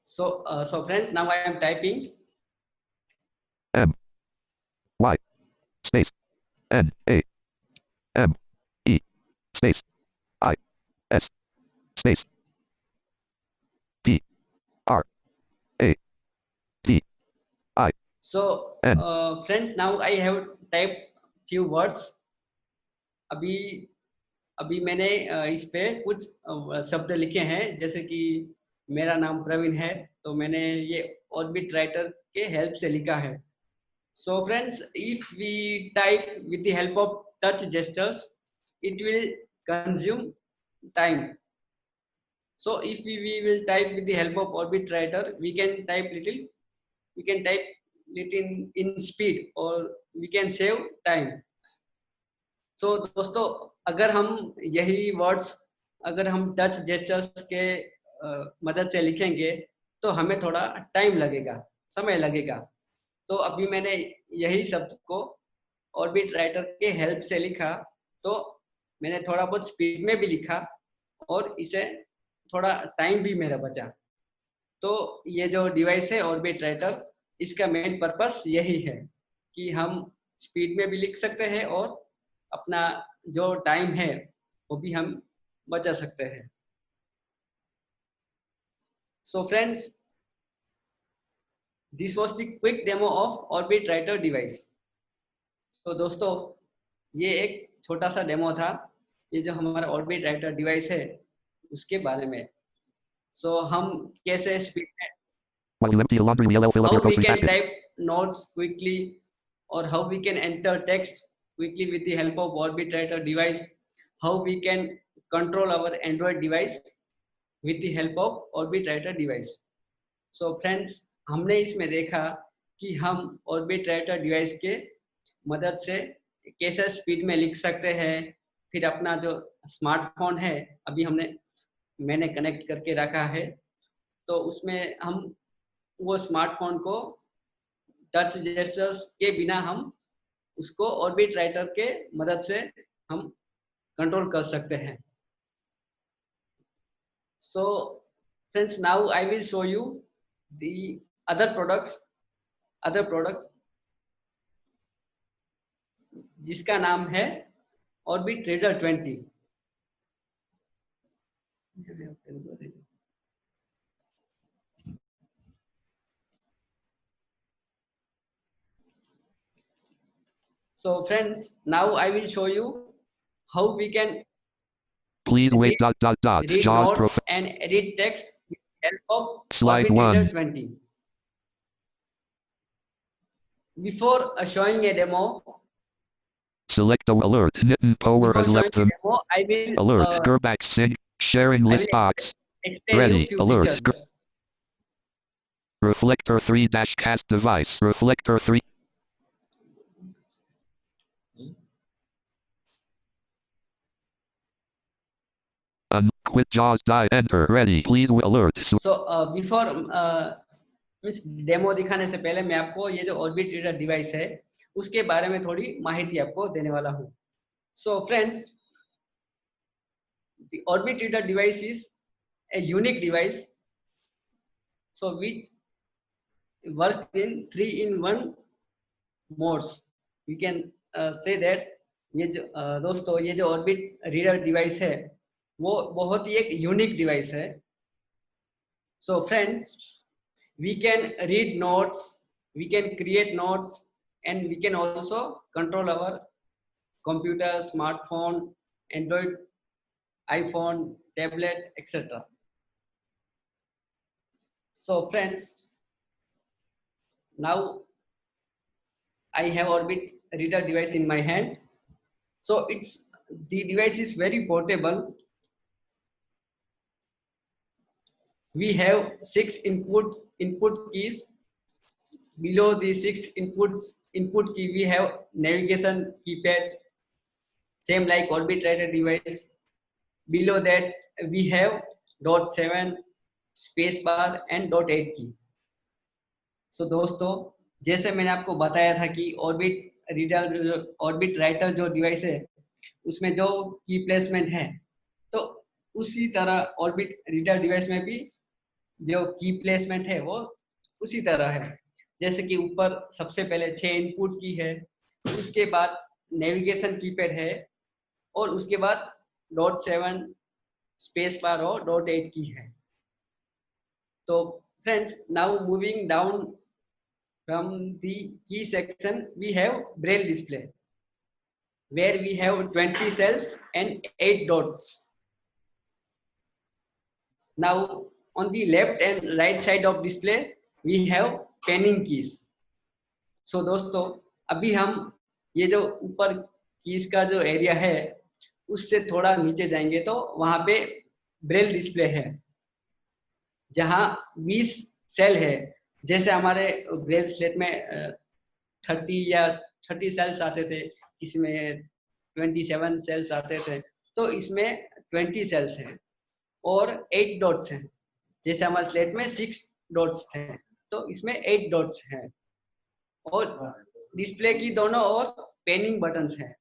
So friends, now I am typing M. Y. Space. N. A. M. E. Space. I. S. Space. P. R. A. D. I. So N. friends, now I have typed few words. अभी मैंने इस पे कुछ शब्द लिखे हैं, जैसे कि मेरा नाम प्रवीण है तो मैंने ये ऑर्बिट राइटर के हेल्प से लिखा है. So friends, if we type with the help of touch gestures, it will consume time. So if we will type with the help of Orbit Writer, we can type little in speed, or we can save time. So दोस्तों अगर हम यही words अगर हम touch gestures के मदद से लिखेंगे तो हमें थोड़ा टाइम लगेगा, समय लगेगा. तो अभी मैंने यही शब्द को ऑर्बिट राइटर के हेल्प से लिखा, तो मैंने थोड़ा बहुत स्पीड में भी लिखा और इसे थोड़ा टाइम भी मेरा बचा. तो ये जो डिवाइस है ऑर्बिट राइटर, इसका मेन पर्पस यही है कि हम स्पीड में भी लिख सकते हैं और अपना जो टाइम है वो भी हम बचा सकते हैं. So friends, this was the quick demo of Orbit Writer device. तो दोस्तों ये एक छोटा सा डेमो था, ये जो हमारा ऑर्बिट राइटर डिवाइस है उसके बारे में. सो हम कैसे स्पीड में While you empty the laundry wheel, fill up how your we grocery can basket. type notes quickly, or how we can enter text quickly with the help of Orbit Writer device, how we can control our Android device with the help of Orbit Writer device. So friends, हमने इसमें देखा कि हम Orbit Writer device के मदद से कैसे speed में लिख सकते हैं. फिर अपना जो स्मार्टफोन है अभी मैंने कनेक्ट करके रखा है, तो उसमें हम वो स्मार्टफोन को टच जेस्चर्स के बिना हम उसको ऑर्बिट राइटर के मदद से हम कंट्रोल कर सकते हैं. So friends, now I will show you the other product जिसका नाम है orbit reader 20. So friends, now I will show you how we can Please wait. read Jaws notes and edit text with the help of Slide Orbit Reader 1. 20. Before showing a demo, Select the alert. Nitin Power before has showing left a the demo, alert. Gerback Sig. Sharing I list will box. explain Ready. you few Alert. features. Reflector 3 dash cast device. Reflector 3. Quit JAWS die. Enter. Ready. Please alert. So before means demo दिखाने से पहले मैं आपको ये जो orbit reader device है उसके बारे में थोड़ी माहिती आपको देने वाला हूँ. So friends, the orbit reader device is a unique device, so which works in 3-in-1 modes. We can say that ये जो दोस्तों ये जो ऑर्बिट रीडर डिवाइस है वो बहुत ही एक यूनिक डिवाइस है. So friends, we can read notes, we can create notes, and we can also control our computer, smartphone, Android, iPhone, tablet, etc. So friends, now I have Orbit reader device in my hand. So the device is very portable. We have 6 input keys. Below the 6 input key we have navigation keypad, same like Orbit Reader device. Below that we have .7 space bar and .8 key. So दोस्तों, जैसे मैंने आपको बताया था कि orbit writer जो device है उसमें जो की प्लेसमेंट है, तो उसी तरह ऑर्बिट रीडर डिवाइस में भी जो की प्लेसमेंट है वो उसी तरह है. जैसे कि ऊपर सबसे पहले 6 इनपुट की है, उसके बाद नेविगेशन कीपैड है और उसके बाद .7 स्पेस बार और .8 की है. तो friends, now moving down from the key section, we have braille display where we have 20 cells and 8 dots. Now on the left and right side of display we have panning keys. So दोस्तों, अभी हम ये जो ऊपर keys का जो area है उससे थोड़ा नीचे जाएंगे तो वहां पे ब्रेल डिस्प्ले है जहां 20 सेल है. जैसे हमारे ब्रेल स्लेट में 30 सेल्स आते थे, किसी में 27 सेल्स आते थे, तो इसमें 20 सेल्स हैं और 8 डॉट्स हैं. जैसे हमारे स्लेट में 6 डॉट्स थे तो इसमें 8 डॉट्स हैं. और डिस्प्ले की दोनों ओर पेनिंग बटन्स हैं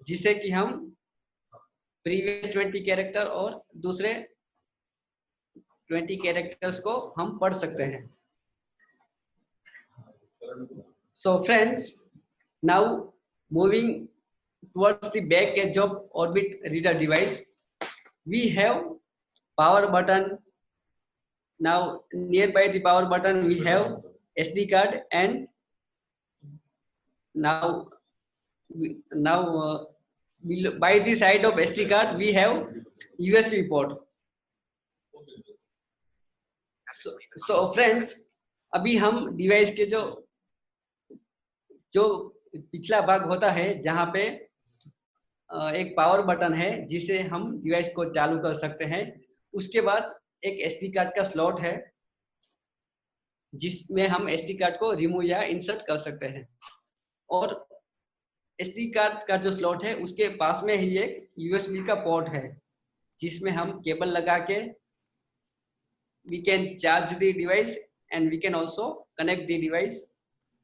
जिसे कि हम प्रीवियस 20 कैरेक्टर और दूसरे 20 कैरेक्टर्स को हम पढ़ सकते हैं. So friends, now moving towards the back edge of Orbit reader device, we have power button. Now nearby the power button we have SD card, and now by the side of SD card we have USB port. So friends, अभी हम device के जो पिछला भाग होता है जहां पे एक पावर बटन है जिसे हम डिवाइस को चालू कर सकते हैं, उसके बाद एक एसडी कार्ड का स्लॉट है जिसमें हम एसडी कार्ड को रिमूव या इंसर्ट कर सकते हैं. और एसडी कार्ड का जो स्लॉट है उसके पास में ही एक यूएसबी का पोर्ट है जिसमें हम केबल लगा के we can charge the device and we can also connect the device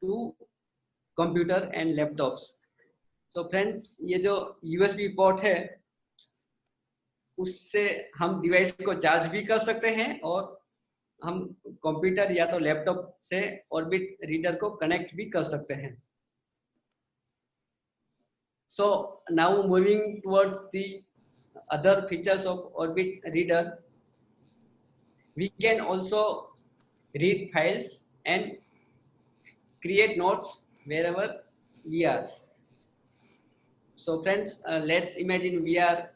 to computer and laptops. So friends, ये जो USB पोर्ट है उससे हम डिवाइस को चार्ज भी कर सकते हैं और हम कंप्यूटर या तो लैपटॉप से ऑर्बिट रीडर को कनेक्ट भी कर सकते हैं. So now moving towards the other features of Orbit reader, we can also read files and create notes wherever we are. So friends, let's imagine we are,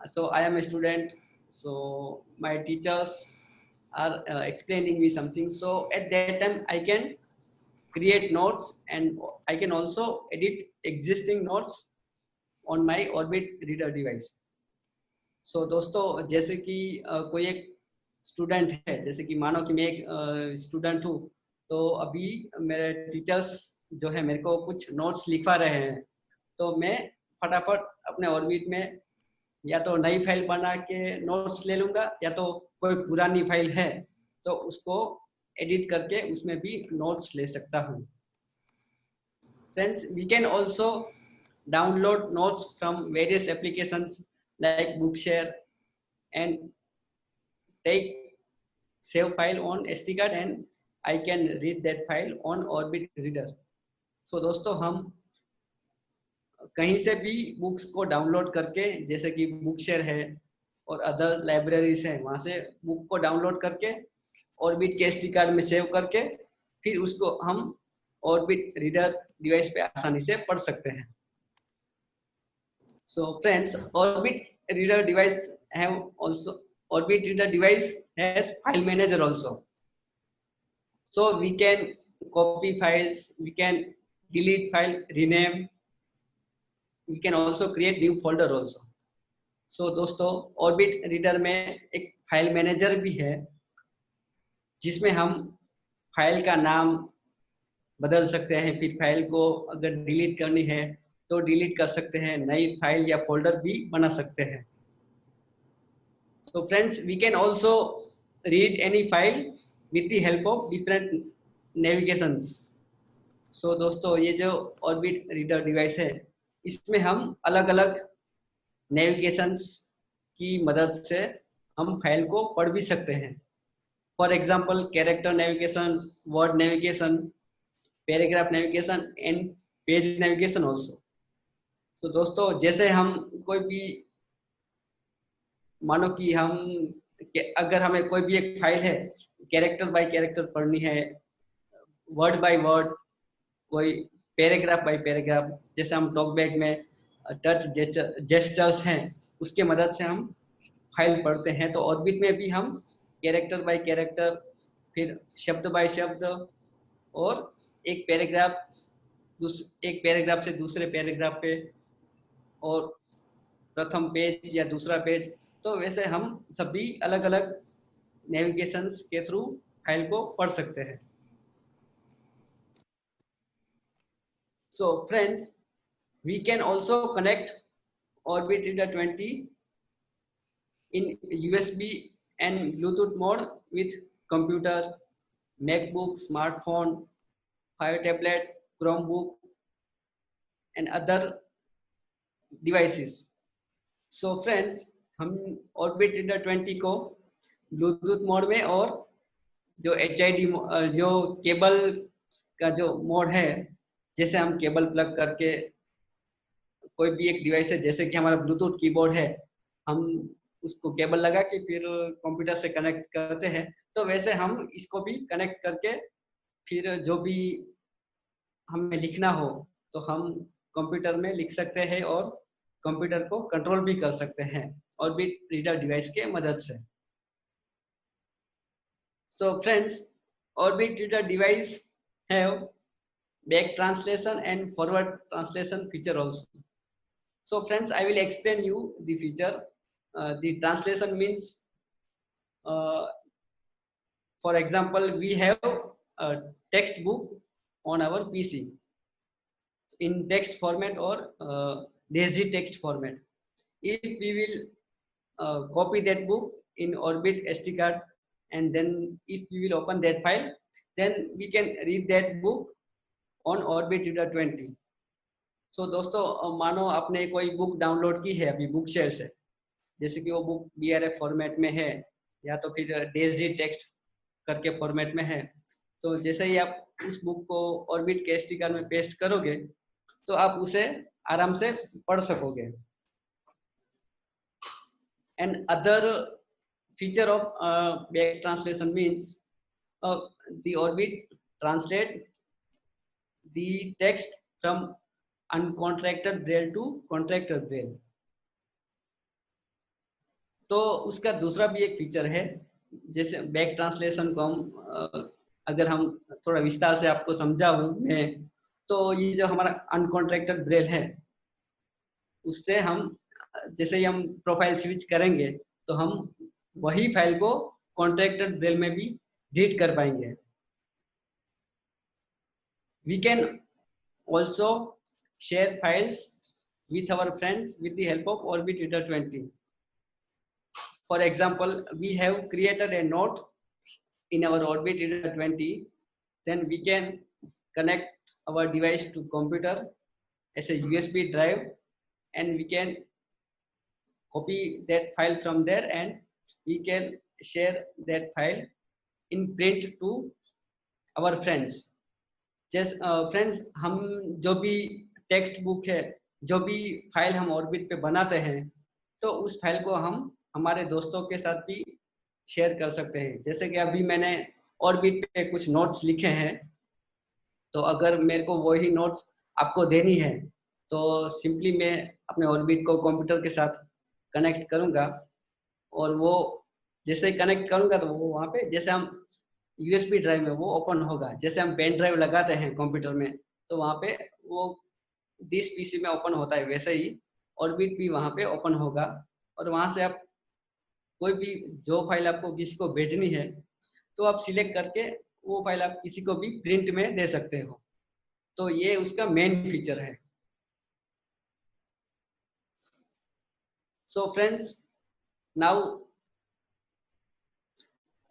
so I am a student, so my teachers are explaining me something. So at that time, I can create notes and I can also edit existing notes on my Orbit Reader device. So दोस्तों जैसे कि कोई एक student है, जैसे कि मानो कि मैं एक स्टूडेंट हूँ, तो अभी मेरे टीचर्स जो है मेरे को कुछ नोट्स लिखवा रहे हैं, तो मैं फटाफट अपने ऑर्बिट में या तो नई फाइल बना के नोट्स ले लूंगा, या तो कोई पुरानी फाइल है तो उसको एडिट करके उसमें भी नोट्स ले सकता हूँ. Friends, we can also download notes from various applications like Bookshare and take save file on SD card and I can read that file on Orbit Reader. So दोस्तों हम कहीं से भी बुक्स को डाउनलोड करके, जैसे कि बुकशेयर है और अदर लाइब्रेरीज हैं, वहां से बुक को डाउनलोड करके ऑर्बिट के एसडी कार्ड में सेव करके फिर उसको हम ऑर्बिट रीडर डिवाइस पे आसानी से पढ़ सकते हैं. So friends, Orbit Reader device have also Orbit Reader device has file manager also. So we can copy files, we can delete file, rename, we can also create new folder also. So दोस्तों Orbit Reader में एक file manager भी है जिसमें हम file का नाम बदल सकते हैं, फिर फाइल को अगर डिलीट करनी है तो डिलीट कर सकते हैं, नई फाइल या फोल्डर भी बना सकते हैं. So friends, we can also read any file with the help of different navigations. So दोस्तों ये जो Orbit Reader डिवाइस है, इसमें हम अलग-अलग नेविगेशंस की मदद से हम फाइल को पढ़ भी सकते हैं. For example character navigation, word navigation, paragraph navigation and page navigation also. तो दोस्तों जैसे हम कोई भी मानो कि हम अगर हमें कोई भी एक फाइल है कैरेक्टर बाय कैरेक्टर पढ़नी है, वर्ड बाय वर्ड, कोई पैराग्राफ बाय पैराग्राफ, जैसे हम टॉकबैक में टच जेस्चर्स हैं उसके मदद से हम फाइल पढ़ते हैं, तो ऑर्बिट में भी हम कैरेक्टर बाय कैरेक्टर, फिर शब्द बाय शब्द और एक पैराग्राफ से दूसरे पैराग्राफ पे और प्रथम पेज या दूसरा पेज, तो वैसे हम सभी अलग अलग नेविगेशंस के थ्रू फाइल को पढ़ सकते हैं. So friends, we can also connect Orbit Reader 20 in USB and Bluetooth mode with computer, MacBook, smartphone, Fire tablet, Chromebook and other devices. So friends, हम Orbit Reader 20 को Bluetooth मोड में और जो HID जो केबल का जो mode है, जैसे हम केबल प्लग करके कोई भी एक डिवाइस है, जैसे कि हमारा ब्लूटूथ कीबोर्ड है, हम उसको केबल लगा के फिर कंप्यूटर से कनेक्ट करते हैं, तो वैसे हम इसको भी कनेक्ट करके फिर जो भी हमें लिखना हो तो हम कंप्यूटर में लिख सकते हैं और कंप्यूटर को कंट्रोल भी कर सकते हैं ऑर्बिट रीडर डिवाइस के मदद से. So friends, Orbit Reader device have back translation and forward translation feature also. So friends, I will explain you the feature. The translation means, for example, we have a textbook on our PC in text format or DAISY text format. If we will copy that book in Orbit SD card, and then if we will open that file, then we can read that book on Orbit Reader 20. So दोस्तों मानो आपने कोई book download की है अभी बुकशेयर से, जैसे कि वो बुक BRF फॉर्मेट में है या तो फिर DAISY टेक्स्ट करके फॉर्मेट में है, तो जैसे ही आप उस बुक को ऑर्बिट के SD कार्ड में पेस्ट करोगे तो आप उसे आराम से पढ़ सकोगे. And other feature of back translation means the Orbit translate the text from uncontracted braille to contracted braille. तो उसका दूसरा भी एक फीचर है जैसे बैक ट्रांसलेशन को अगर हम थोड़ा विस्तार से आपको समझाऊं मैं, तो ये जो हमारा अनकॉन्ट्रैक्टेड ब्रेल है, उससे हम जैसे ही हम प्रोफाइल स्विच करेंगे तो हम वही फाइल को कॉन्ट्रैक्टेड ब्रेल में भी रीड कर पाएंगे। We can also share files with our friends with the help of Orbit Reader 20. For example, we have created a note in our Orbit Reader 20. Then we can connect our device to computer as a USB drive, and we can copy that file from there, and we can share that file in print to our friends. जैसे friends, हम जो भी text book है, जो भी file हम orbit पे बनाते हैं, तो उस फाइल को हम हमारे दोस्तों के साथ भी शेयर कर सकते हैं। जैसे कि अभी मैंने ऑर्बिट पे कुछ नोट्स लिखे हैं, तो अगर मेरे को वही नोट्स आपको देनी है, तो सिंपली मैं अपने ऑर्बिट को कंप्यूटर के साथ कनेक्ट करूंगा, और वो जैसे कनेक्ट करूंगा तो वो वहाँ पे जैसे हम यूएसबी ड्राइव में वो ओपन होगा। जैसे हम पेन ड्राइव लगाते हैं कंप्यूटर में, तो वहाँ पे वो दिस पीसी में ओपन होता है, वैसे ही ऑर्बिट भी वहाँ पे ओपन होगा, और वहाँ से आप कोई भी जो फाइल आपको किसी को भेजनी है, तो आप सिलेक्ट करके वो फाइल आप किसी को भी प्रिंट में दे सकते हो। तो ये उसका मेन फीचर है। So friends, now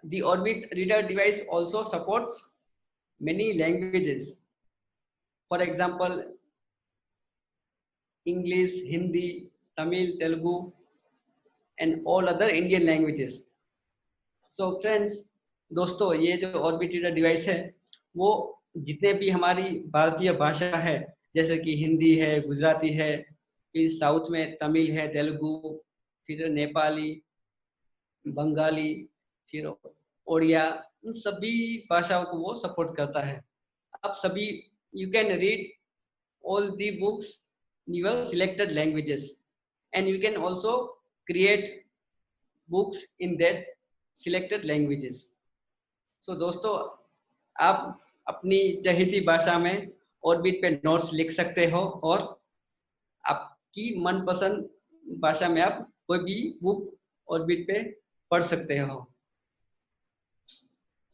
the Orbit Reader device also supports many languages. For example, English, Hindi, Tamil, Telugu, and all other Indian languages. So friends, दोस्तों, ये जो Orbit Reader device है, वो जितने भी हमारी भारतीय भाषा है, जैसे कि हिंदी है, गुजराती है, फिर साउथ में तमिल है, तेलुगु, फिर नेपाली, बंगाली, फिर ओडिया, इन सभी भाषाओं को वो सपोर्ट करता है। आप सभी you can read all the books in your selected languages, and you can also create books in that selected languages. So दोस्तों, आप अपनी चहेती भाषा में ऑर्बिट पे नोट्स लिख सकते हो, और आपकी मनपसंद भाषा में आप कोई भी बुक ऑर्बिट पे पढ़ सकते हो।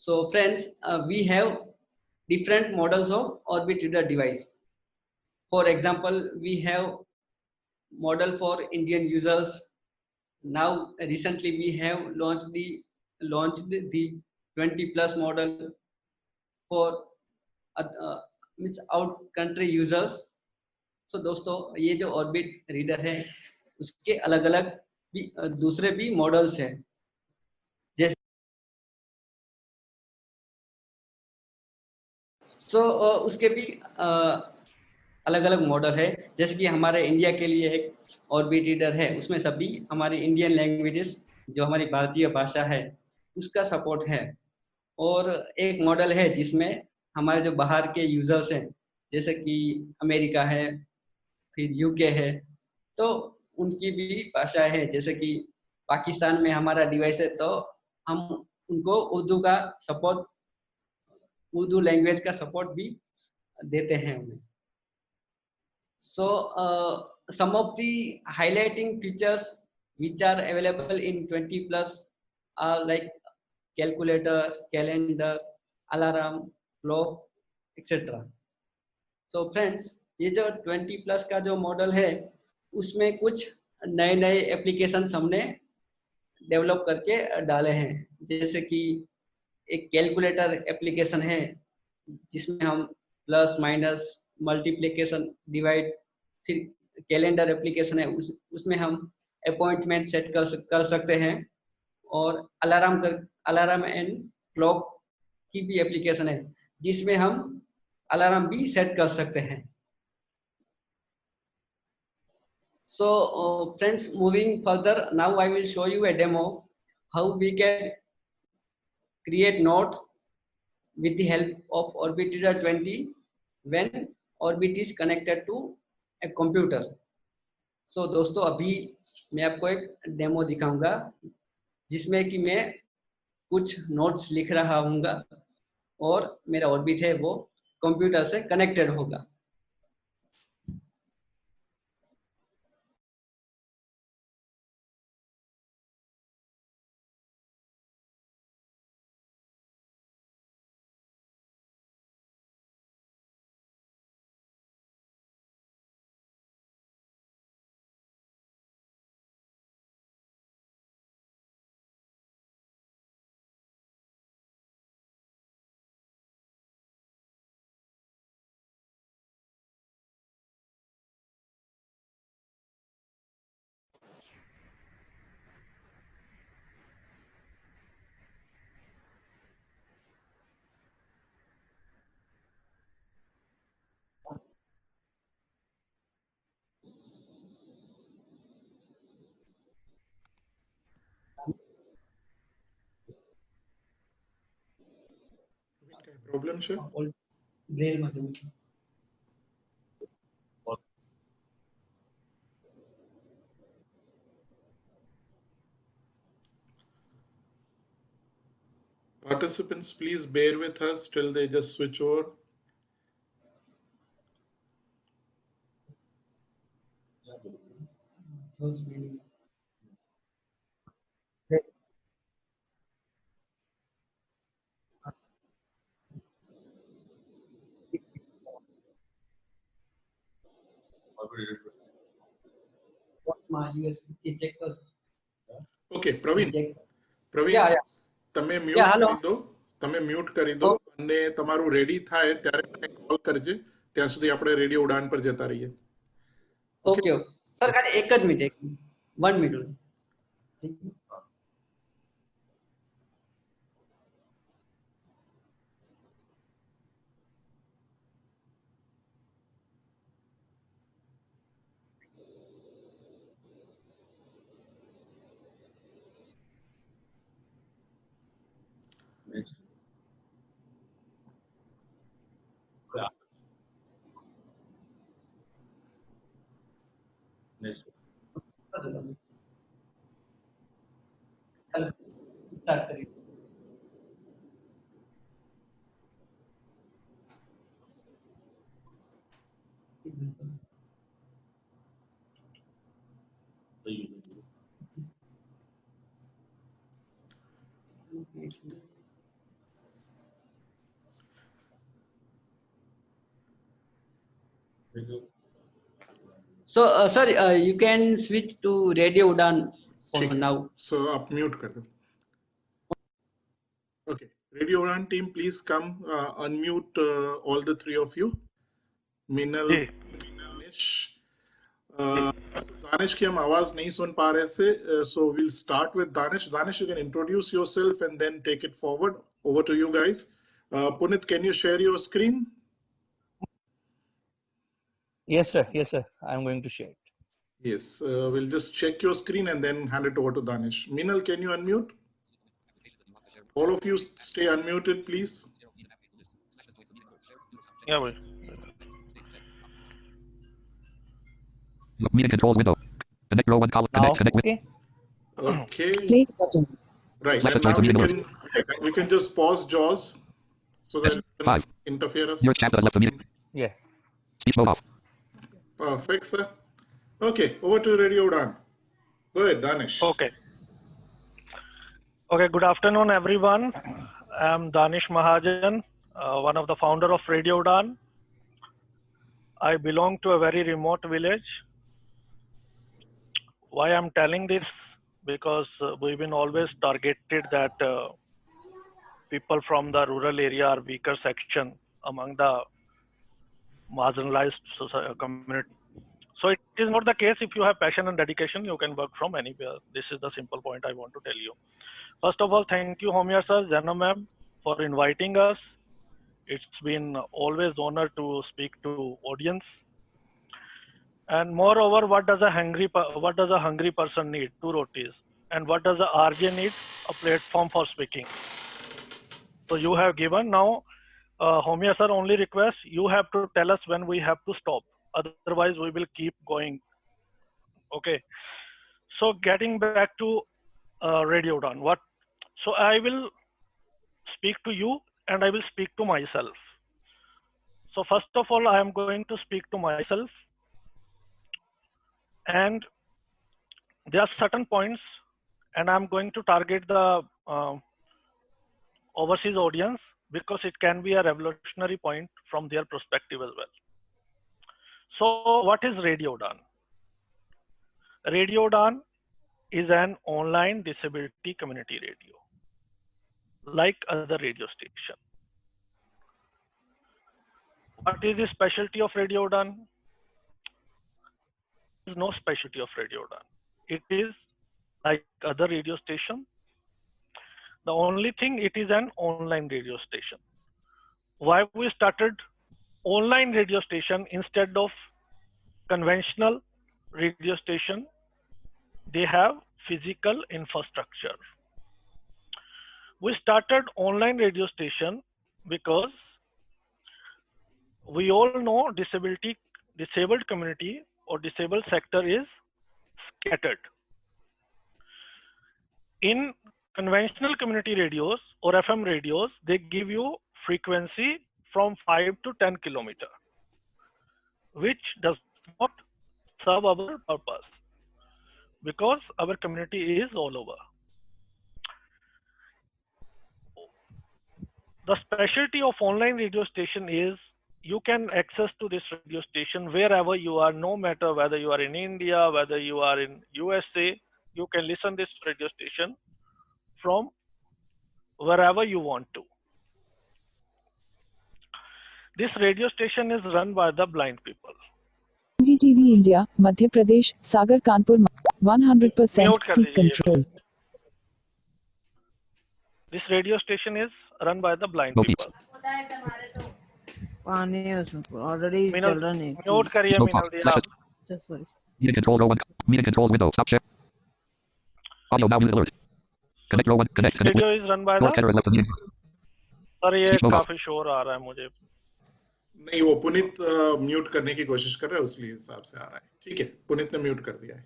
So friends, we have different models of Orbit Reader device. For example, we have model for Indian users. Now recently we have launched the 20 plus model for out country users. So दोस्तों, ये जो Orbit Reader है, उसके अलग अलग भी दूसरे भी मॉडल्स हैं। उसके भी अलग अलग मॉडल है। जैसे कि हमारे इंडिया के लिए एक ऑर्बिट रीडर है, उसमें सभी हमारी इंडियन लैंग्वेजेस, जो हमारी भारतीय भाषा है, उसका सपोर्ट है। और एक मॉडल है जिसमें हमारे जो बाहर के यूजर्स हैं, जैसे कि अमेरिका है, फिर यूके है, तो उनकी भी भाषा है। जैसे कि पाकिस्तान में हमारा डिवाइस है, तो हम उनको उर्दू लैंग्वेज का सपोर्ट भी देते हैं उन्हें। So some of the highlighting features which are available in 20 plus are like calculator, calendar, alarm, clock, etc. So friends, ये जो 20 plus का जो मॉडल है, उसमें कुछ नए नए एप्लीकेशन हमने डेवलप करके डाले हैं। जैसे कि एक कैलकुलेटर एप्लीकेशन है, जिसमें हम प्लस माइनस मल्टीप्लिकेशन डिवाइड, फिर कैलेंडर एप्लीकेशन है, उसमें हम अपॉइंटमेंट सेट कर सकते हैं, और अलार्म एंड क्लॉक की भी एप्लीकेशन है, जिसमें हम अलार्म भी सेट कर सकते हैं। So friends, moving further, now I will show you a demo how we can create note with the help of Orbit Reader 20 when Orbit is connected to a computer. So दोस्तों, अभी मैं आपको एक demo दिखाऊंगा, जिसमें कि मैं कुछ नोट्स लिख रहा हूँगा और मेरा ऑर्बिट है वो कंप्यूटर से कनेक्टेड होगा। प्रॉब्लम છે? ब्रेल माध्यम Participants, please bear with us till they just switch over. Okay, Praveen. Praveen, Yeah, yeah. તમે Yeah, મ્યુટ hello. કરી દો. તમે મ્યુટ કરી દો અને તમારું રેડી થાય ત્યારે મને કોલ કરજે. ત્યાં સુધી આપણે રેડિયો ઉડાન પર જતા રહીએ. ઓકે ઓકે સર ખાલી એક જ મિનિટ 1 મિનિટ. સ્ટાર્ટ કરી So, sir, you can switch to Radio Udan for ठीक है. now. So आप म्यूट कर दो. Okay, Radio Udan team, please come unmute all the three of you. Minal, Danish. Danish की हम आवाज नहीं सुन पा रहे थे, so we'll start with Danish. Danish, you can introduce yourself and then take it forward. Over to you guys. Punit, can you share your screen? Yes, sir. Yes, sir. I'm going to share it. Yes, we'll just check your screen and then hand it over to Danish. Minal, can you unmute? All of you stay unmuted, please. Yeah, boy. Meeting controls window. Connect row one column. Now, Connect with. okay. Okay. Right, Select and the now join to meeting we can just pause JAWS so that it can 5. interfere us. Your chat that has left the meeting. Yes. Speech mode off. Perfect, sir. Okay, over to Radio Udan. Go ahead, Danish. Okay. Okay, good afternoon, everyone. I'm Danish Mahajan, one of the founder of Radio Udan. I belong to a very remote village. Why I'm telling this? Because we've been always targeted that people from the rural area are weaker section among the marginalized community. So it is not the case. If you have passion and dedication, you can work from anywhere. This is the simple point I want to tell you. First of all, thank you, Homia sir, Jana ma'am, for inviting us. It's been always honor to speak to audience. And moreover, what does a hungry person need? 2 rotis. And what does a RJ need? A platform for speaking. So you have given now. Homia sir, only request you have to tell us when we have to stop. Otherwise, we will keep going. Okay. So getting back to Radio Udan, so I will speak to you and I will speak to myself. So first of all, I am going to speak to myself, and there are certain points, and I'm going to target the overseas audience because it can be a revolutionary point from their perspective as well. So what is Radio Udan? Radio Udan is an online disability community radio, like other radio station. What is the specialty of Radio Udan? There is no specialty of Radio Udan. It is like other radio station. The only thing, it is an online radio station. Why we started online radio station instead of conventional radio station? They have physical infrastructure. We started online radio station because we all know disabled community or disabled sector is scattered. In conventional community radios or FM radios, they give you frequency from 5 to 10 kilometer, which does not serve our purpose because our community is all over. The specialty of online radio station is you can access to this radio station wherever you are, no matter whether you are in India, whether you are in USA, you can listen this radio station from wherever you want to. This radio station is run by the blind people. NDTV India, Madhya Pradesh, Sagar Kanpur, 100% Mute kar seat dijiye. control. This radio station is run by the blind people. पानी है उसमें already Meenal, चल रहा नहीं mute करिए मीनल दिया आप। Sorry Meeting controls row 1. Meeting controls window. Stop share. Audio now music alert. Connect row 1. Connect. Connect. Radio is run by North the, Canada has left the meeting. Sir ये Speech mode off. काफी शोर आ रहा है मुझे। नहीं, वो Puneet mute करने की कोशिश कर रहा है, उसलिए हिसाब से आ रहा है। ठीक है, पुनीत ने म्यूट कर दिया है।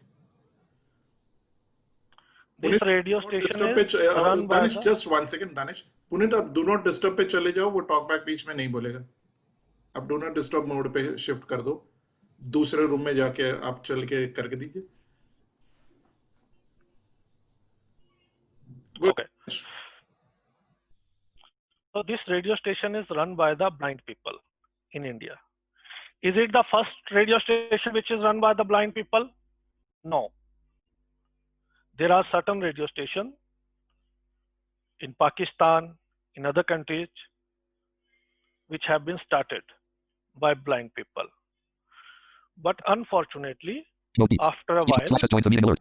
This radio station is run by Danish, the, just 1 second Danish. Puneet, अब डू नॉट डिस्टर्ब पे चले जाओ, वो टॉक बैक बीच में नहीं बोलेगा। अब डू नॉट डिस्टर्ब मोड पे शिफ्ट कर दो, दूसरे रूम में जाके आप चल के करके दीजिए। okay. So this radio station is run by the blind people in India. Is it the first radio station which is run by the blind people? No. There are certain radio stations in Pakistan, in other countries, which have been started by blind people. But unfortunately, Notice. after a while, Flash has joined the meeting alert.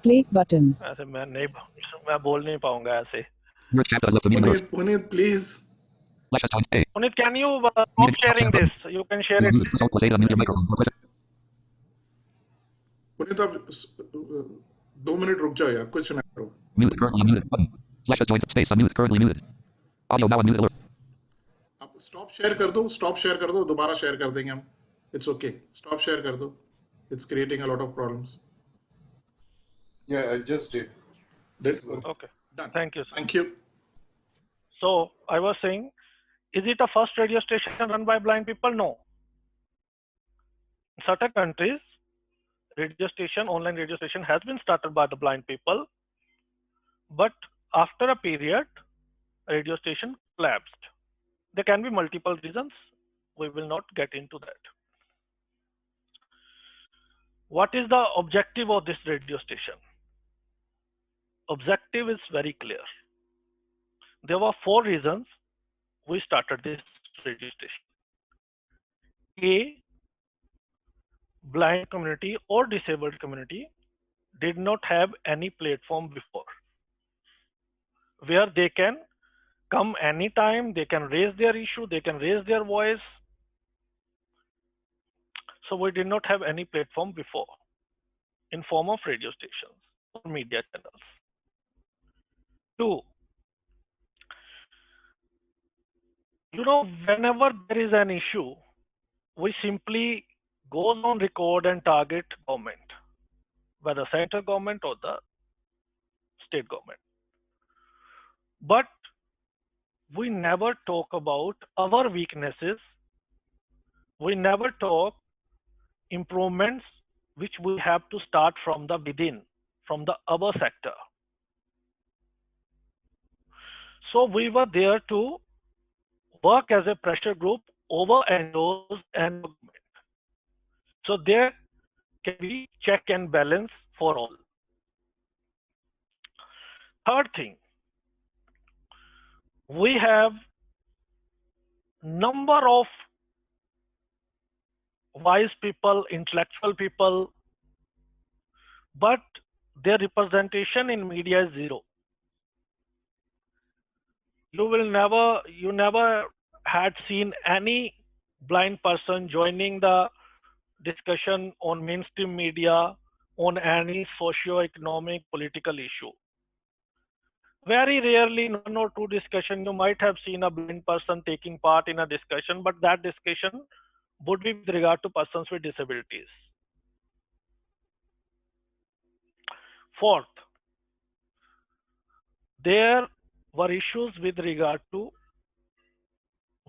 Play button. ऐसे मैं बोल नहीं पाऊंगा ऐसे। Your chat has left the meeting alert. Puneet please. Flash has joined. A. Punit, can you stop sharing this? You can share it. Result plus A to mute your microphone. Press it. Puneet, आप 2 minute रुक जाओ यार, कुछ ना करो। Mute currently unmuted button. Flash has joined space unmuted currently muted. Audio now unmuted alert. आप stop share कर दो, स्टॉप शेयर कर दो, दोबारा शेयर कर देंगे हम। इट्स ओके, स्टॉप शेयर कर दो। It's creating a lot of problems. Yeah, I just did. Okay. Done. Thank you, sir. Thank you. So I was saying, is it a first radio station run by blind people? No. In certain countries, radio station, online radio station has been started by the blind people, but after a period, radio station collapsed. There can be multiple reasons. We will not get into that. What is the objective of this radio station? Objective is very clear. There were 4 reasons we started this radio station. A, blind community or disabled community did not have any platform before where they can come anytime, they can raise their issue, they can raise their voice. So we did not have any platform before in form of radio stations or media channels. 2, whenever there is an issue, we simply goes on record and target government, whether central government or the state government. but we never talk about our weaknesses. We never talk improvements which we have to start from the within, from the our sector. So we were there to work as a pressure group over NGOs and government. So there can be check and balance for all. Third thing, we have number of wise people, intellectual people, but their representation in media is zero. You never had seen any blind person joining the discussion on mainstream media on any socio-economic political issue. Very rarely, in one or two discussion, you might have seen a blind person taking part in a discussion, but that discussion would be with regard to persons with disabilities. Fourth, there were issues with regard to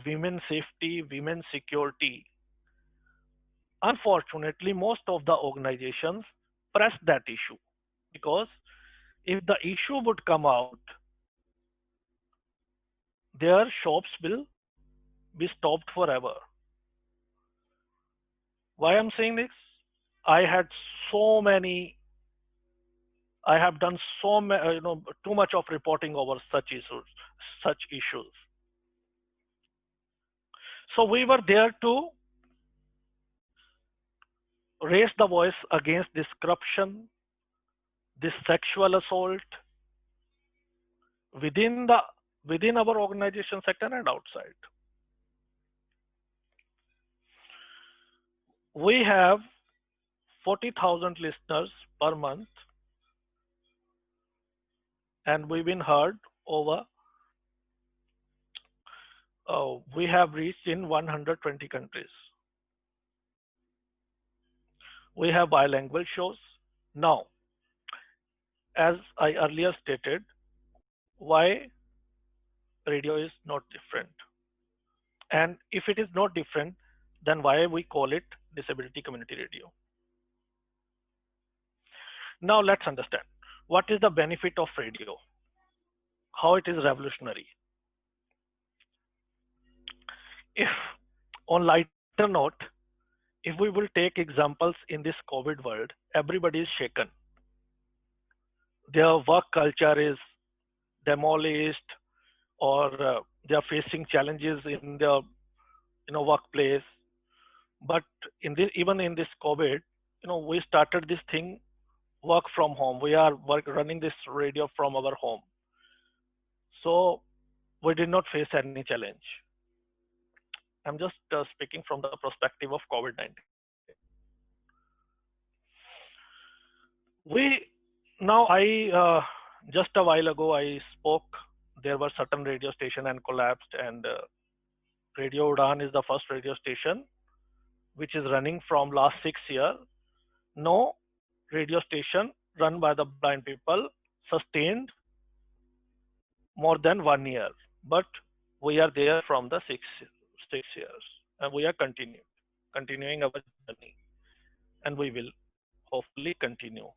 women's safety, women's security. Unfortunately, most of the organizations pressed that issue because if the issue would come out, their shops will be stopped forever. Why I'm saying this? I have done too much of reporting over such issues. So we were there to raise the voice against this corruption, this sexual assault within our organization sector and outside. We have 40,000 listeners per month, and we've been heard over. We have reached in 120 countries. We have bilingual shows. Now, as I earlier stated, why radio is not different? And if it is not different, then why we call it Disability Community Radio? Now let's understand what is the benefit of radio, how it is revolutionary. If on lighter note, if we will take examples in this COVID world, everybody is shaken. Their work culture is demolished, or they are facing challenges in their workplace. But even in this COVID, we started this thing, work from home. We are running this radio from our home. So we did not face any challenge. I'm just speaking from the perspective of COVID-19. Just a while ago, I spoke, there were certain radio station and collapsed, and Radio Udaan is the first radio station which is running from last 6 years. No radio station run by the blind people sustained more than 1 year, but we are there from the 6 years, and we are continuing our journey, and we will hopefully continue.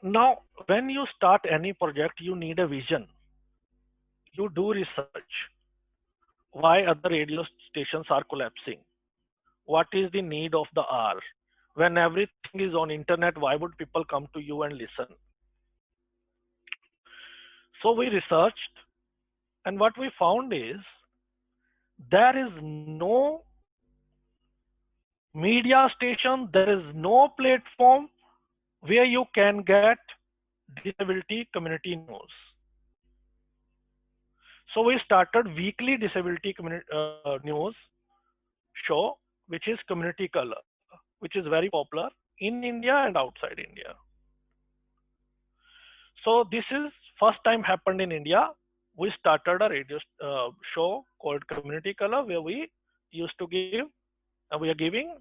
Now, when you start any project, you need a vision. You do research. Why other radio stations are collapsing? What is the need of the hour? When everything is on internet, why would people come to you and listen? So we researched, and what we found is there is no media station, there is no platform where you can get disability community news. So we started weekly disability news show, which is Community Color, which is very popular in India and outside India. So this is first time happened in India. We started a radio show called Community Color, where we used to give, we are giving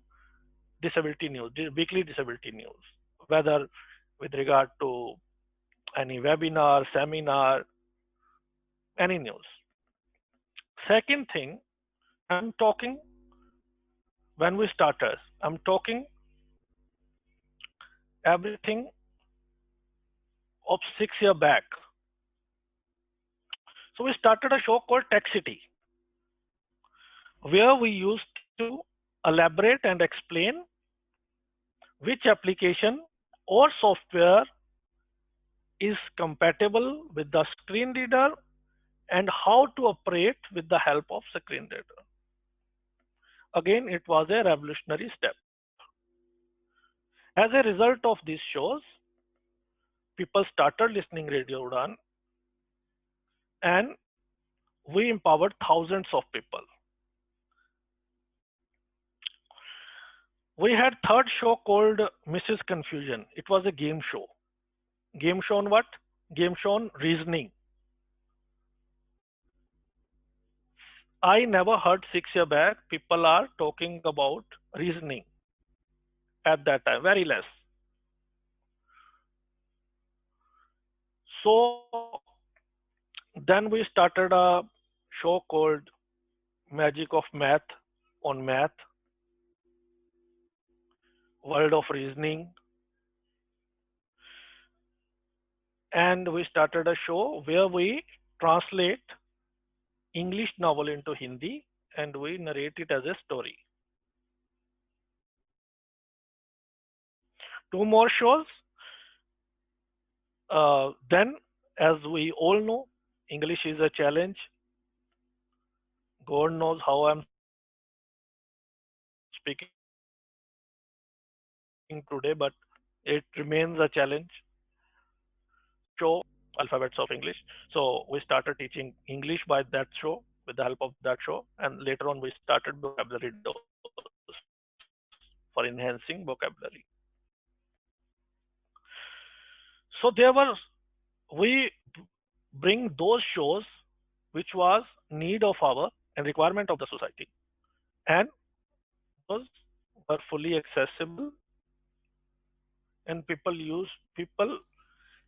disability news, weekly disability news, whether with regard to any webinar, seminar, any news. Second thing, I'm talking when we started, I'm talking everything of 6 years back. So we started a show called Tech City, where we used to elaborate and explain which application or software is compatible with the screen reader and how to operate with the help of screen reader. Again, it was a revolutionary step. As a result of these shows, people started listening Radio Udan, and we empowered thousands of people. We had third show called Mrs. Confusion. It was a game show. Game show on what? Game show on reasoning. I never heard 6 years back people are talking about reasoning at that time, very less. So then we started a show called Magic of Math on Math, World of Reasoning. And we started a show where we translate English novel into Hindi and we narrate it as a story. 2 more shows. Then, as we all know, English is a challenge. God knows how I'm speaking today, but it remains a challenge. Show alphabets of English. So we started teaching English by that show, with the help of that show, and later on we started vocabulary dose for enhancing vocabulary. So we bring those shows which was need of our and requirement of the society, and those were fully accessible, and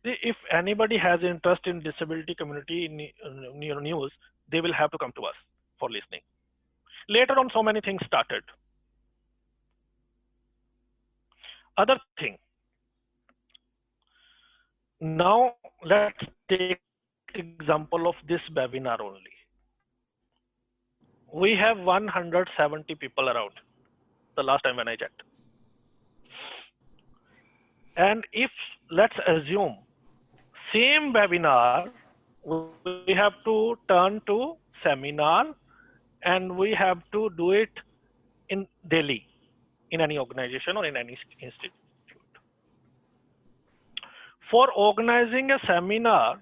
if anybody has interest in disability community news, they will have to come to us for listening. Later on, so many things started. Other thing. Now let's take example of this webinar only. We have 170 people around the last time when I checked. And if let's assume same webinar, we have to turn to seminar and we have to do it in Delhi, in any organization or in any institute. For organizing a seminar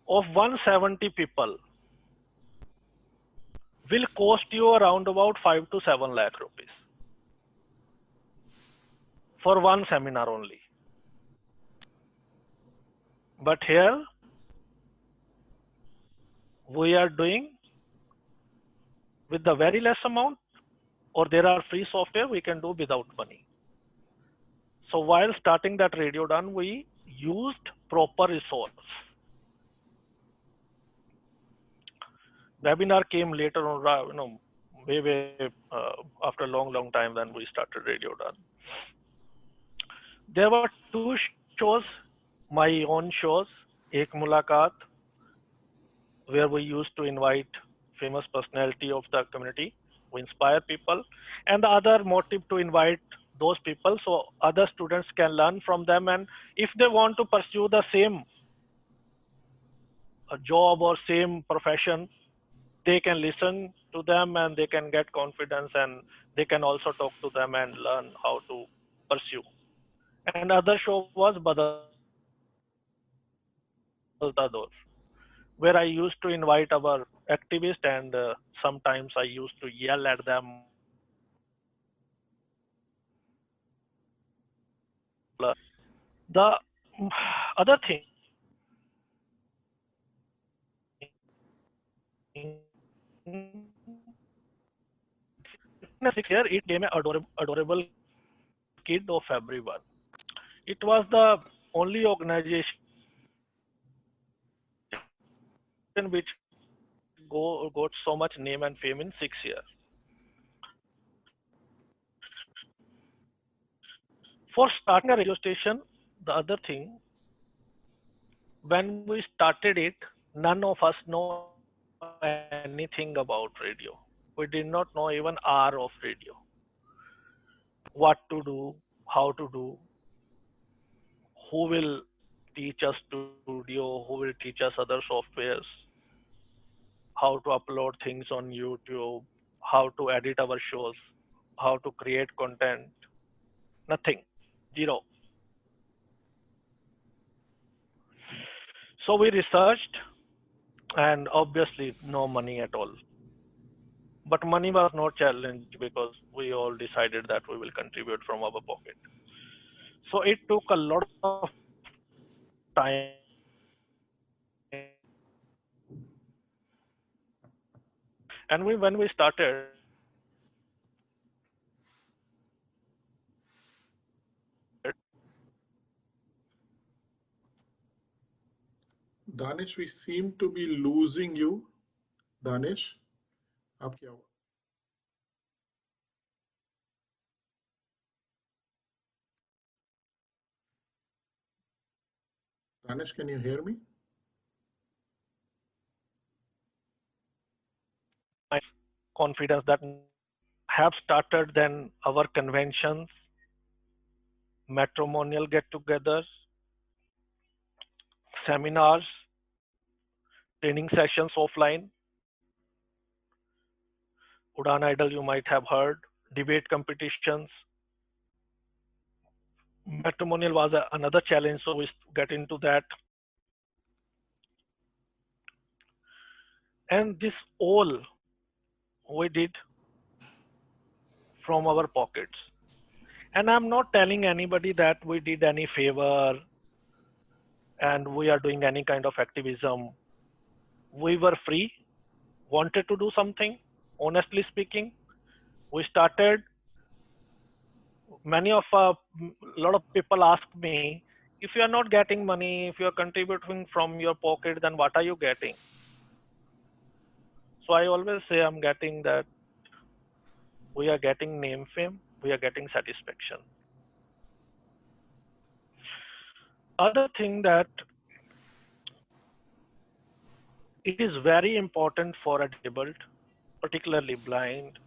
of 170 people will cost you around about 5 to 7 lakh rupees for one seminar only. But here we are doing with the very less amount, or there are free software we can do without money. So while starting that Radio Udan, we used proper resource. Webinar came later on, way after a long time when we started Radio Udan. There were 2 shows, my own shows, Ek Mulaqat, where we used to invite famous personality of the community, we inspire people, and the other motive to invite those people so other students can learn from them, and if they want to pursue the same job or same profession, they can listen to them and they can get confidence, and they can also talk to them and learn how to pursue. And other show was Badalta Door, where I used to invite our activists, and sometimes I used to yell at them. The other thing, here it became an adorable kid of everyone. It was the only organization which got so much name and fame in 6 years. For starting a radio station, the other thing, when we started it, none of us know anything about radio. We did not know even R of radio, what to do, how to do, who will teach us studio, who will teach us other softwares, how to upload things on YouTube, how to edit our shows, how to create content. Nothing, zero. So we researched, and obviously no money at all. But money was no challenge because we all decided that we will contribute from our pocket. So it took a lot of time. And when we started, Danish, we seem to be losing you. Danish, आप क्या हुआ? Danish, can you hear me? my confidence that have started then our conventions, matrimonial get-togethers, seminars, training sessions offline. Udan Idol you might have heard, debate competitions. Matrimonial was another challenge, so we get into that. And this all we did from our pockets. And I'm not telling anybody that we did any favor and we are doing any kind of activism. We were free, wanted to do something, honestly speaking. We started, a lot of people ask me, if you are not getting money, if you are contributing from your pocket, then what are you getting? So I always say I'm getting that we are getting name fame, we are getting satisfaction. Other thing that it is very important for a disabled, particularly blind,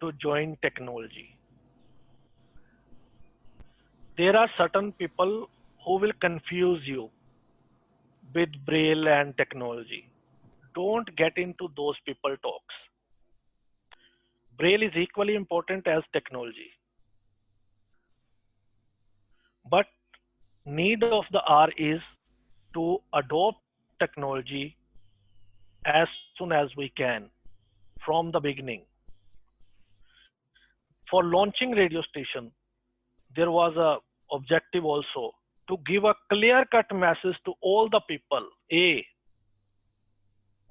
to join technology. There are certain people who will confuse you with Braille and technology. Don't get into those people talks. Braille is equally important as technology. But need of the hour is to adopt technology as soon as we can from the beginning. For launching radio station, there was a objective also to give a clear-cut message to all the people. A,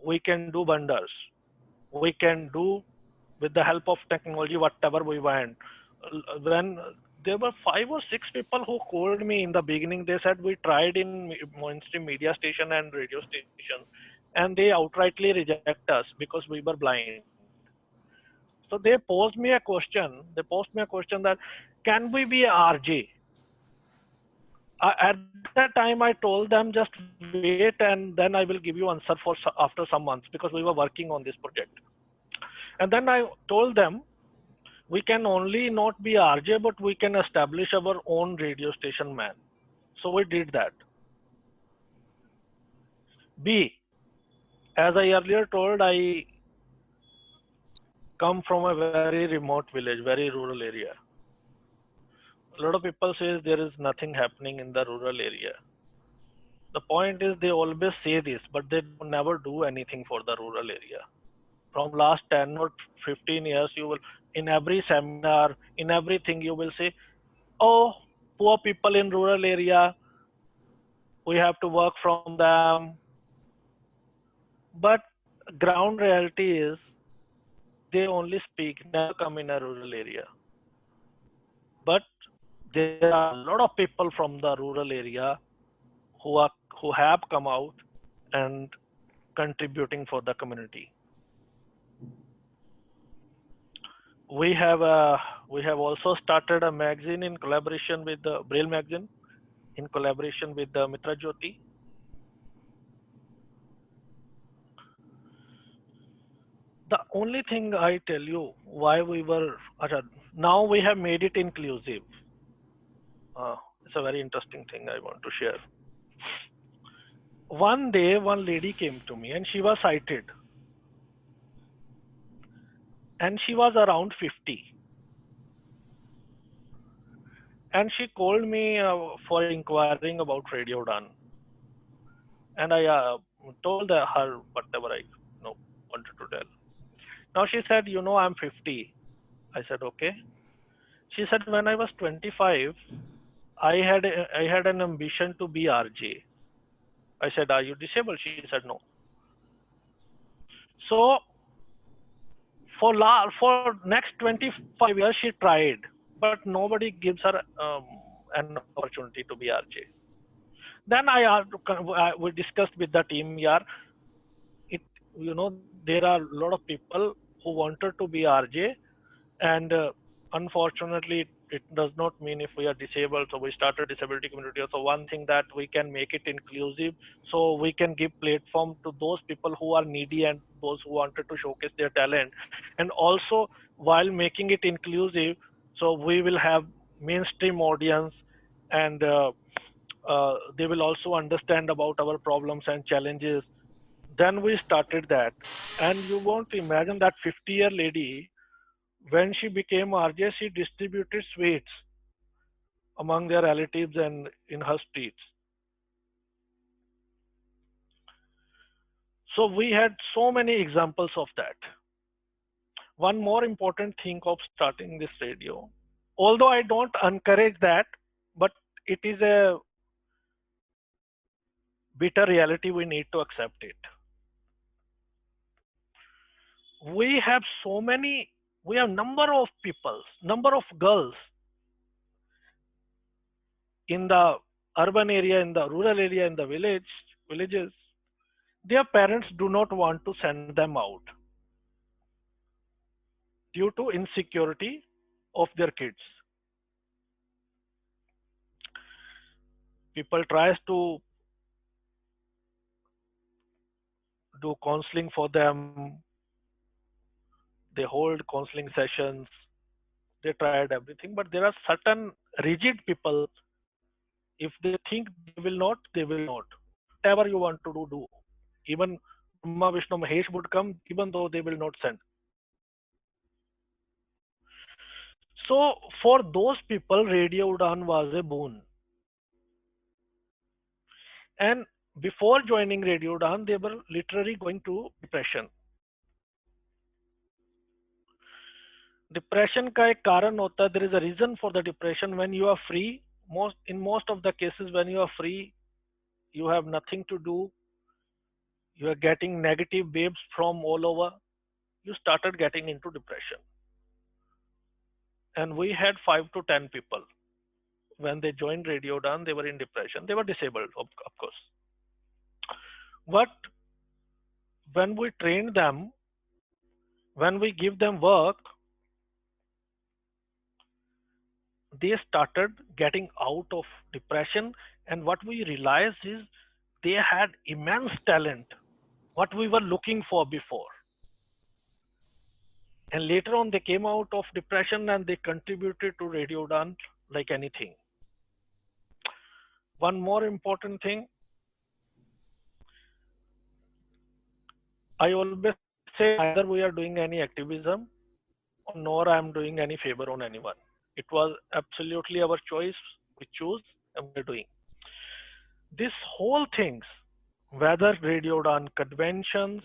we can do wonders. We can do with the help of technology whatever we want. When there were 5 or 6 people who called me in the beginning, they said we tried in mainstream media station and radio station, and they outrightly reject us because we were blind. So they posed me a question. They posed me a question that, can we be a RJ? At that time, I told them just wait, and then I will give you answer for after some months because we were working on this project. And then I told them we can only not be RJ, but we can establish our own radio station, man. So we did that. B, as I earlier told, I come from a very remote village, very rural area. A lot of people say there is nothing happening in the rural area. The point is they always say this, but they never do anything for the rural area. From last 10 or 15 years, you will, in every seminar, in everything, you will say, oh, poor people in rural area, we have to work from them. But ground reality is they only speak, never come in a rural area. But there are a lot of people from the rural area who have come out and contributing for the community. We have also started a magazine in collaboration with the Braille magazine, in collaboration with the Mitra Jyoti. The only thing I tell you why we were, now we have made it inclusive. It's a very interesting thing I want to share. One day, one lady came to me and she was sighted. And she was around 50. And she called me for inquiring about Radio Done. And I told her whatever I wanted to tell. Now she said, I'm 50. I said, okay. She said, when I was 25, I had an ambition to be RJ. I said, are you disabled? She said, no. So for next 25 years, she tried, but nobody gives her an opportunity to be RJ. Then we discussed with the team, there are a lot of people who wanted to be RJ, and unfortunately, it does not mean if we are disabled. So we started disability community. So one thing that we can make it inclusive, so we can give platform to those people who are needy and those who wanted to showcase their talent. And also, while making it inclusive, so we will have mainstream audience, and they will also understand about our problems and challenges. Then we started that, and you won't imagine that 50-year lady, when she became RJ, she distributed sweets among their relatives and in her streets. So we had so many examples of that. One more important thing of starting this radio, although I don't encourage that, but it is a bitter reality, we need to accept it. We have number of people, number of girls in the urban area, in the rural area, in the villages, their parents do not want to send them out due to insecurity of their kids. People tries to do counseling for them. They hold counseling sessions. They tried everything, but there are certain rigid people. If they think they will not, they will not. Whatever you want to do. Even Brahma, Vishnu, Mahesh would come, even though they will not send. So for those people, Radio Udaan was a boon. And before joining Radio Udaan, they were literally going to depression. Depression का एक कारण होता है, there is a reason for the depression. When you are free, in most of the cases, when you are free, you have nothing to do. You are getting negative waves from all over. You started getting into depression. And we had 5 to 10 people. When they joined Radio Udaan, they were in depression. They were disabled, of course. But when we trained them, when we give them work, they started getting out of depression. And what we realized is they had immense talent, what we were looking for before. And later on, they came out of depression and they contributed to Radio Udaan like anything. One more important thing, I always say either we are doing any activism nor I am doing any favor on anyone. It was absolutely our choice. We choose and we're doing. This whole things, whether Radio Udaan conventions,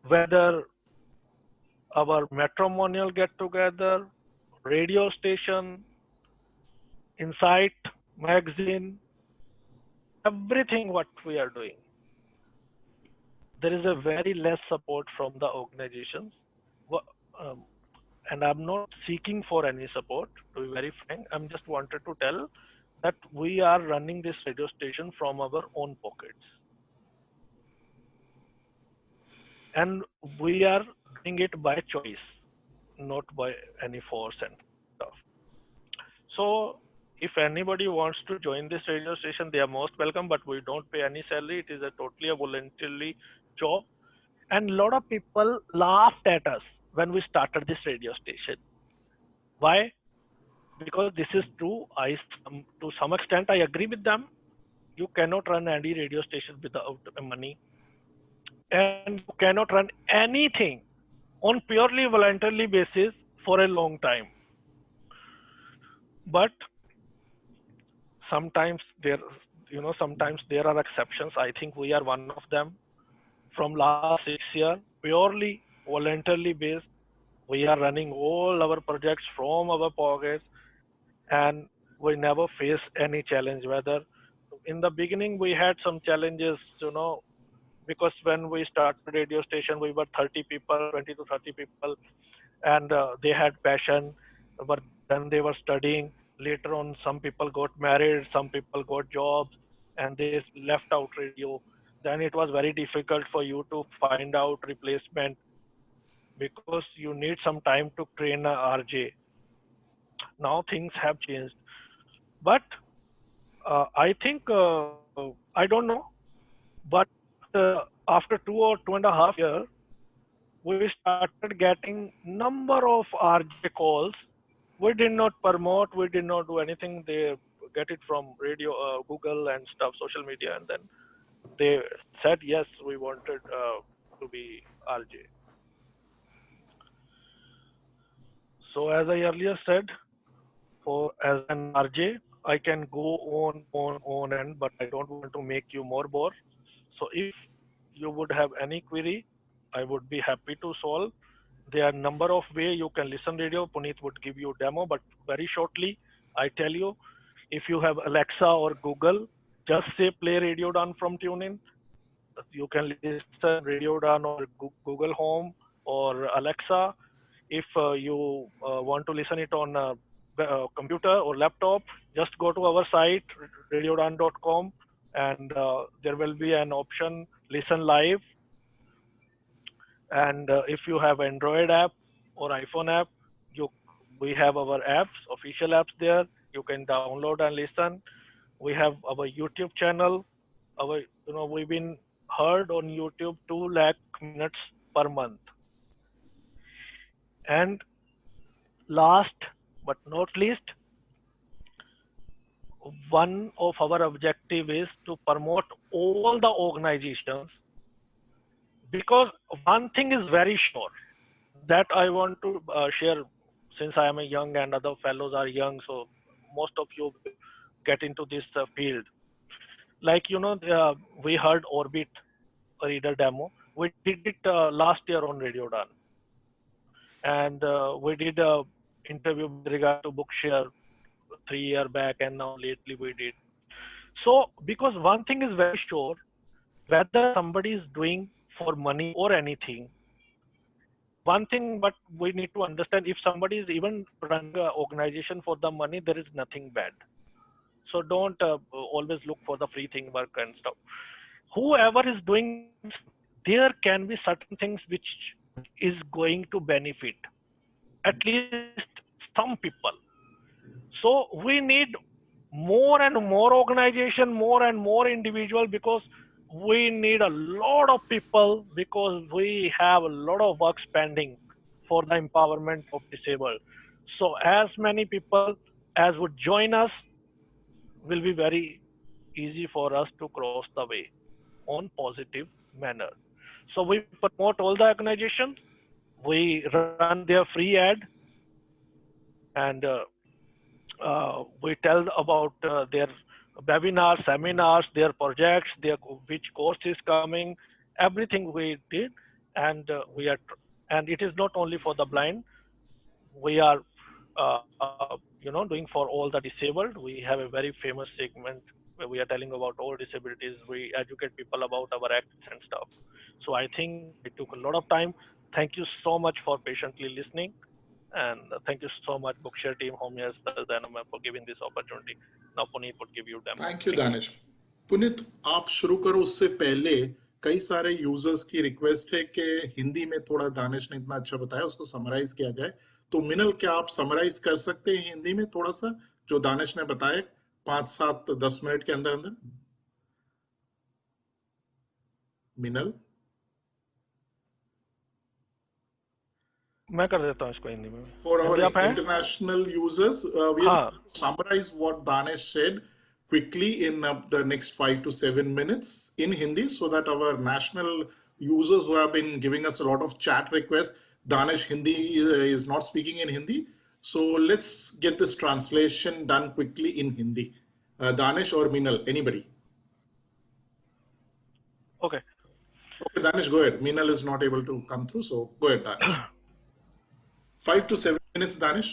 whether our matrimonial get together, radio station, Insight magazine, everything what we are doing, there is a very less support from the organizations, and I'm not seeking for any support, to be very frank. I'm just wanted to tell that we are running this radio station from our own pockets. And we are doing it by choice, not by any force and stuff. So if anybody wants to join this radio station, they are most welcome, but we don't pay any salary. It is a totally a voluntary job. And a lot of people laughed at us when we started this radio station. Why? Because this is true. To some extent, I agree with them. You cannot run any radio station without money, and you cannot run anything on purely voluntarily basis for a long time. But sometimes sometimes there are exceptions. I think we are one of them. From last 6 years, purely voluntarily based, we are running all our projects from our pockets, and we never face any challenge. Whether in the beginning we had some challenges, because when we started radio station, we were 30 people, 20 to 30 people, and they had passion, but then they were studying. Later on, some people got married, some people got jobs, and they left out radio. Then it was very difficult for you to find out replacement, because you need some time to train a RJ. Now things have changed, but I think I don't know, but after 2 or 2.5 years, we started getting number of RJ calls. We did not promote, we did not do anything. They get it from radio, Google and stuff, social media, and then they said yes, we wanted to be RJ. So as I earlier said, for as an RJ, I can go on, and but I don't want to make you more bore. So if you would have any query, I would be happy to solve. There are number of way you can listen radio. Puneet would give you demo, but very shortly, I tell you, if you have Alexa or Google, just say play Radio Done from TuneIn. You can listen Radio Done or Google Home or Alexa. If you want to listen it on computer or laptop, just go to our site radiodone.com, and there will be an option listen live. And if you have Android app or iPhone app, we have our apps, official apps there. You can download and listen. We have our YouTube channel. We've been heard on YouTube 2 lakh minutes per month. And last but not least, one of our objective is to promote all the organizations, because one thing is very sure that I want to share, since I am a young and other fellows are young, so most of you get into this field. Like, we heard Orbit reader demo. We did it last year on Radio Done. And we did a interview with regard to Bookshare 3 years back, and now lately we did. So, because one thing is very sure, whether somebody is doing for money or anything, one thing, but we need to understand, if somebody is even running an organization for the money, there is nothing bad. So don't always look for the free thing work and stuff. Whoever is doing, there can be certain things which is going to benefit at least some people. So we need more and more organization, more and more individual, because we need a lot of people, because we have a lot of work pending for the empowerment of disabled. So as many people as would join us, will be very easy for us to cross the way on positive manner. So we promote all the organizations, we run their free ad, and we tell about their webinars, seminars, their projects, which course is coming, everything we did, and and it is not only for the blind. We are, doing for all the disabled. We have a very famous segment where we are telling about all disabilities. We educate people about our acts and stuff. So I think it took a lot of time. Thank you so much for patiently listening, And thank you so much, Bookshare team, Homia, Zainab, for giving this opportunity. Now Puneet would give you demo. Thank you Danish. Puneet आप शुरू करो, उससे पहले कई सारे users की request है कि हिंदी में थोड़ा दानिश ने इतना अच्छा बताया उसको समराइज किया जाए। तो मिनल, क्या आप समराइज कर सकते हैं हिंदी में थोड़ा सा जो दानिश ने बताया 5, 7, 10 मिनट के अंदर अंदर? मिनल मैं कर देता हूँ इसको हिंदी में। For our हिंदी आप हैं? international users, we हाँ। are going to summarize what Danesh said quickly in the next 5 to 7 minutes in Hindi, so that our national users who have been giving us a lot of chat requests, Danesh Hindi is not speaking in Hindi. So let's get this translation done quickly in Hindi. Danesh or Minal, anybody? Okay. Okay, Danesh, go ahead. Minal is not able to come through, so go ahead, Danesh. 5 to 7 minutes, Danesh.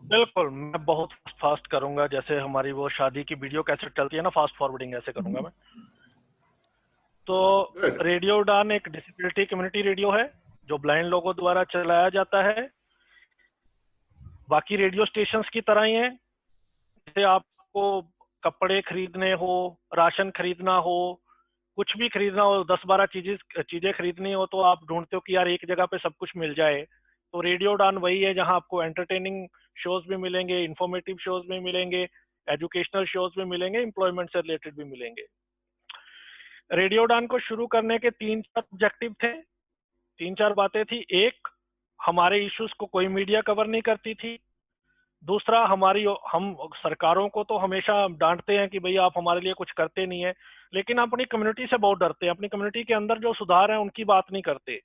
बिल्कुल, मैं बहुत fast करूंगा, जैसे हमारी वो शादी की video कैसे चलती है ना, फास्ट फॉरवर्डिंग ऐसे करूंगा मैं। तो रेडियो उड़ान एक डिसेबिलिटी कम्युनिटी रेडियो है जो ब्लाइंड लोगों द्वारा चलाया जाता है। बाकी रेडियो स्टेशंस की तरह ही है, जैसे आपको कपड़े खरीदने हो, राशन खरीदना हो, कुछ भी खरीदना हो, 10-12 चीजें खरीदनी हो, तो आप ढूंढते हो कि यार एक जगह पे सब कुछ मिल जाए। तो रेडियो उड़ान वही है जहां आपको एंटरटेनिंग शोज भी मिलेंगे, इंफॉर्मेटिव शोज भी मिलेंगे, एजुकेशनल शोज भी मिलेंगे, एम्प्लॉयमेंट से रिलेटेड भी मिलेंगे। रेडियो उड़ान को शुरू करने के 3-4 ऑब्जेक्टिव थे, 3-4 बातें थी। एक, हमारे इश्यूज को कोई मीडिया कवर नहीं करती थी। दूसरा, हम सरकारों को तो हमेशा डांटते हैं कि भैया आप हमारे लिए कुछ करते नहीं है, लेकिन अपनी कम्युनिटी से बहुत डरते हैं। अपनी कम्युनिटी के अंदर जो सुधार है उनकी बात नहीं करते।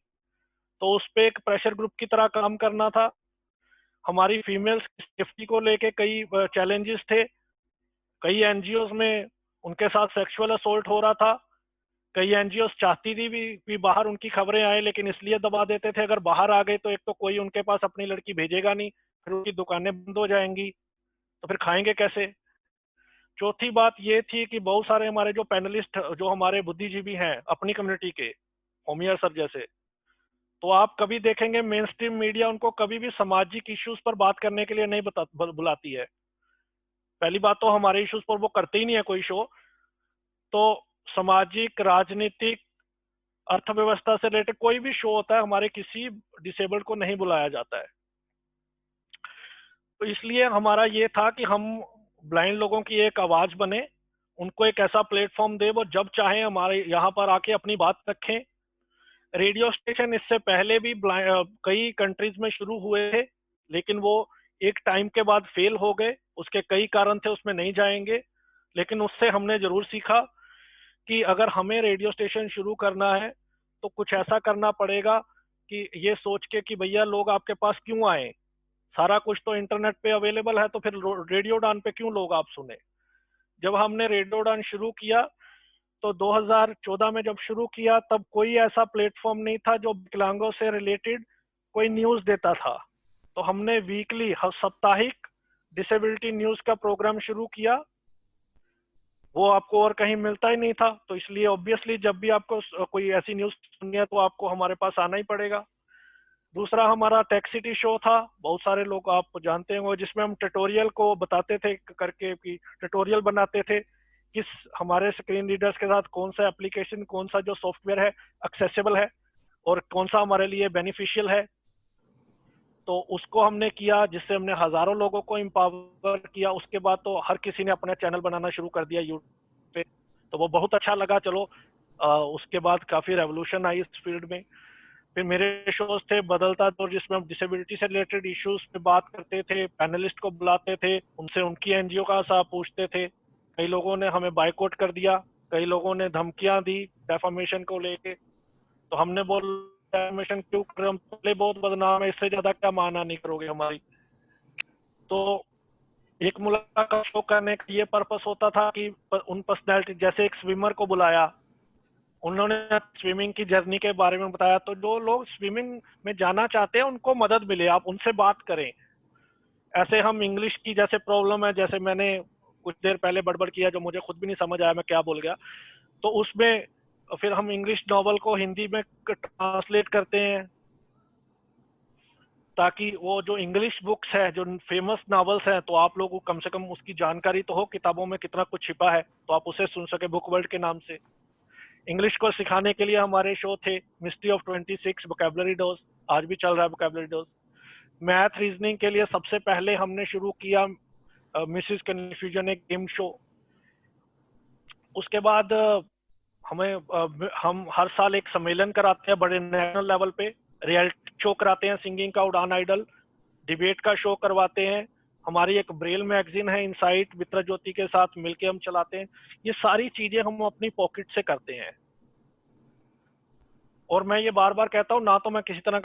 तो उस पे एक प्रेशर ग्रुप की तरह काम करना था। हमारी फीमेल्स की सेफ्टी को लेके कई चैलेंजेस थे। कई एनजीओज में उनके साथ सेक्सुअल असोल्ट हो रहा था। कई एनजीओज चाहती थी भी बाहर उनकी खबरें आए, लेकिन इसलिए दबा देते थे अगर बाहर आ गए तो एक तो कोई उनके पास अपनी लड़की भेजेगा नहीं, फिर उनकी दुकानें बंद हो जाएंगी, तो फिर खाएंगे कैसे। चौथी बात ये थी कि बहुत सारे हमारे जो पैनलिस्ट, जो हमारे बुद्धिजीवी हैं अपनी कम्युनिटी के, होमियर सर जैसे, तो आप कभी देखेंगे मेन स्ट्रीम मीडिया उनको कभी भी सामाजिक इश्यूज पर बात करने के लिए नहीं बुलाती है। पहली बात तो हमारे इश्यूज पर वो करते ही नहीं है कोई शो। तो सामाजिक, राजनीतिक, अर्थव्यवस्था से रिलेटेड कोई भी शो होता है, हमारे किसी डिसेबल्ड को नहीं बुलाया जाता है। तो इसलिए हमारा ये था कि हम ब्लाइंड लोगों की एक आवाज बने, उनको एक ऐसा प्लेटफॉर्म दे, वो जब चाहे हमारे यहाँ पर आके अपनी बात रखें। रेडियो स्टेशन इससे पहले भी कई कंट्रीज में शुरू हुए थे, लेकिन वो एक टाइम के बाद फेल हो गए। उसके कई कारण थे, उसमें नहीं जाएंगे, लेकिन उससे हमने जरूर सीखा कि अगर हमें रेडियो स्टेशन शुरू करना है तो कुछ ऐसा करना पड़ेगा कि ये सोच के कि भैया लोग आपके पास क्यों आए, सारा कुछ तो इंटरनेट पे अवेलेबल है, तो फिर रेडियो उड़ान पे क्यों लोग आप सुने। जब हमने रेडियो उड़ान शुरू किया तो 2014 में जब शुरू किया तब कोई ऐसा प्लेटफॉर्म नहीं था जो विकलांगों से रिलेटेड कोई न्यूज देता था। तो हमने वीकली, साप्ताहिक डिसेबिलिटी न्यूज का प्रोग्राम शुरू किया। वो आपको और कहीं मिलता ही नहीं था, तो इसलिए ऑब्वियसली जब भी आपको कोई ऐसी न्यूज सुननी है तो आपको हमारे पास आना ही पड़ेगा। दूसरा हमारा टेक सिटी शो था, बहुत सारे लोग आप जानते होंगे, जिसमें हम ट्यूटोरियल को बताते थे करके, कि ट्यूटोरियल बनाते थे किस हमारे स्क्रीन रीडर्स के साथ कौन सा एप्लीकेशन, कौन सा जो सॉफ्टवेयर है एक्सेसिबल है और कौन सा हमारे लिए बेनिफिशियल है। तो उसको हमने किया, जिससे हमने हजारों लोगों को एम्पावर किया। उसके बाद तो हर किसी ने अपना चैनल बनाना शुरू कर दिया यूट्यूब पे, तो वो बहुत अच्छा लगा। चलो उसके बाद काफी रेवोल्यूशन आई इस फील्ड में। फिर मेरे शोज थे बदलता दौर, जिसमें हम डिसेबिलिटी से रिलेटेड इश्यूज पे बात करते थे, पैनलिस्ट को बुलाते थे, उनसे उनकी एनजीओ का हिसाब पूछते थे। कई लोगों ने हमें बाइकआउट कर दिया, कई लोगों ने धमकियां दी डेफामेशन को लेके, तो हमने बोला डेफामेशन क्यों कर, हम पहले बहुत बदनाम है, इससे ज्यादा क्या माना नहीं करोगे हमारी। तो एक मुलाकात शो करने का ये पर्पस होता था कि उन पर्सनैलिटी, जैसे एक स्विमर को बुलाया, उन्होंने स्विमिंग की जर्नी के बारे में बताया, तो जो लोग स्विमिंग में जाना चाहते हैं उनको मदद मिले, आप उनसे बात करें। ऐसे हम इंग्लिश की जैसे प्रॉब्लम है, जैसे मैंने कुछ देर पहले बड़बड़ किया जो मुझे खुद भी नहीं समझ आया मैं क्या बोल गया, तो उसमें फिर हम इंग्लिश नॉवल को हिंदी में ट्रांसलेट करते हैं, ताकि वो जो इंग्लिश बुक्स है, जो फेमस नॉवेल्स हैं, तो आप लोगों को कम से कम उसकी जानकारी तो हो, किताबों में कितना कुछ छिपा है, तो आप उसे सुन सके बुक वर्ल्ड के नाम से। इंग्लिश को सिखाने के लिए हमारे शो थे मिस्ट्री ऑफ 26, वोकैबुलरी डोज, आज भी चल रहा है वोकैबुलरी डोज। मैथ रीजनिंग के लिए सबसे पहले हमने शुरू किया मिसेस कन्फ्यूजन, एक गेम शो। उसके बाद हम हर साल एक सम्मेलन कराते हैं बड़े नेशनल लेवल पे, रियलिटी शो कराते हैं सिंगिंग का, उड़ान आइडल, डिबेट का शो करवाते हैं। हमारी एक ब्रेल मैगजीन है इनसाइट, मित्र ज्योति के साथ मिलके हम चलाते हैं। ये सारी चीजें हम अपनी पॉकेट से करते हैं। और मैं ये बार बार कहता हूँ, ना तो मैं किसी तरह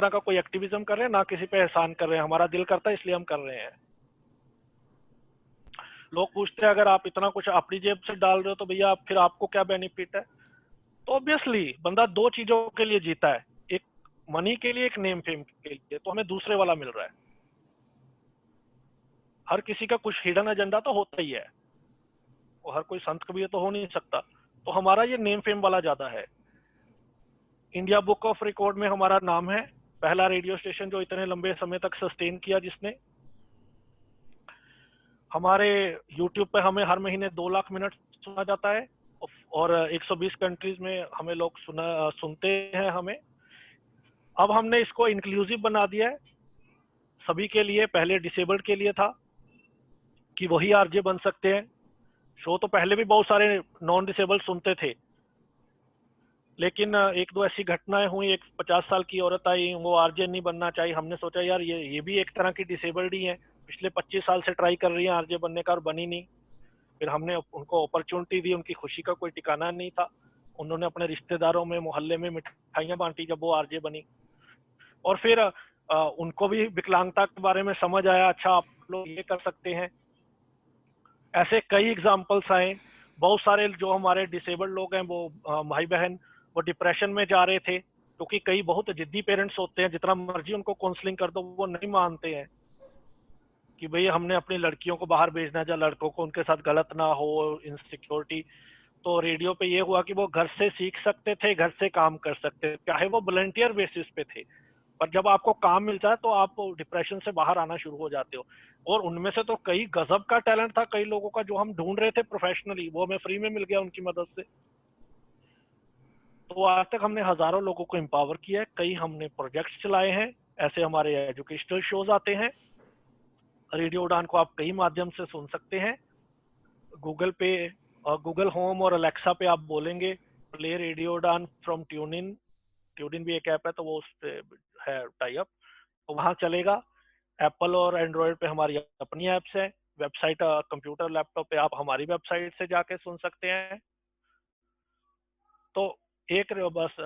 का कोई एक्टिविज्म कर रहे हैं, ना किसी पे एहसान कर रहे हैं। हमारा दिल करता है इसलिए हम कर रहे हैं। लोग पूछते हैं अगर आप इतना कुछ अपनी जेब से डाल रहे हो तो भैया फिर आपको क्या बेनिफिट है? तो ऑब्वियसली बंदा दो चीजों के लिए जीता है, एक मनी के लिए, एक नेम फेम के लिए। तो हमें दूसरे वाला मिल रहा है। हर किसी का कुछ हिडन एजेंडा तो होता ही है, और हर कोई संत कबीर तो हो नहीं सकता। तो हमारा ये नेम फेम वाला ज्यादा है। इंडिया बुक ऑफ रिकॉर्ड में हमारा नाम है, पहला रेडियो स्टेशन जो इतने लंबे समय तक सस्टेन किया जिसने। हमारे YouTube पे हमें हर महीने 2 लाख मिनट सुना जाता है, और 120 कंट्रीज में हमें लोग सुनते हैं हमें। अब हमने इसको इंक्लूसिव बना दिया है सभी के लिए। पहले डिसेबल्ड के लिए था कि वही आरजे बन सकते हैं। शो तो पहले भी बहुत सारे नॉन डिसेबल्ड सुनते थे, लेकिन एक दो ऐसी घटनाएं हुई। एक 50 साल की औरत आई, वो आरजे नहीं बनना चाहिए। हमने सोचा यार ये भी एक तरह की डिसेबल्ड ही है, पिछले 25 साल से ट्राई कर रही है आरजे बनने का और बनी नहीं। फिर हमने उनको अपॉर्चुनिटी दी, उनकी खुशी का कोई ठिकाना नहीं था। उन्होंने अपने रिश्तेदारों में, मोहल्ले में मिठाइयाँ बांटी जब वो आरजे बनी। और फिर उनको भी विकलांगता के बारे में समझ आया, अच्छा आप लोग ये कर सकते हैं। ऐसे कई एग्जाम्पल्स आए। बहुत सारे जो हमारे डिसेबल्ड लोग हैं, वो भाई बहन, वो डिप्रेशन में जा रहे थे, क्योंकि कई बहुत जिद्दी पेरेंट्स होते हैं, जितना मर्जी उनको काउंसलिंग कर दो वो नहीं मानते हैं कि भाई हमने अपनी लड़कियों को बाहर भेजना है, या लड़कों को उनके साथ गलत ना हो, इनसिक्योरिटी। तो रेडियो पे ये हुआ कि वो घर से सीख सकते थे, घर से काम कर सकते थे, चाहे वो वॉलंटियर बेसिस पे थे। पर जब आपको काम मिलता है तो आप डिप्रेशन से बाहर आना शुरू हो जाते हो। और उनमें से तो कई गजब का टैलेंट था कई लोगों का, जो हम ढूंढ रहे थे प्रोफेशनली, वो हमें फ्री में मिल गया उनकी मदद से। तो आज तक हमने हजारों लोगों को एम्पावर किया है। कई हमने प्रोजेक्ट्स चलाए हैं। ऐसे हमारे एजुकेशनल शोज आते हैं। रेडियो उड़ान को आप कई माध्यम से सुन सकते हैं। गूगल पे और गूगल होम और अलेक्सा पे आप बोलेंगे प्ले रेडियो उड़ान फ्रॉम ट्यूनिन, ट्यूनिन भी एक ऐप है तो वो उस पे है टाई अप, तो वहां चलेगा। एप्पल और एंड्रॉयड पे हमारी अपनी एप्स है। वेबसाइट, कंप्यूटर लैपटॉप पे आप हमारी वेबसाइट से जाके सुन सकते हैं। तो एक बस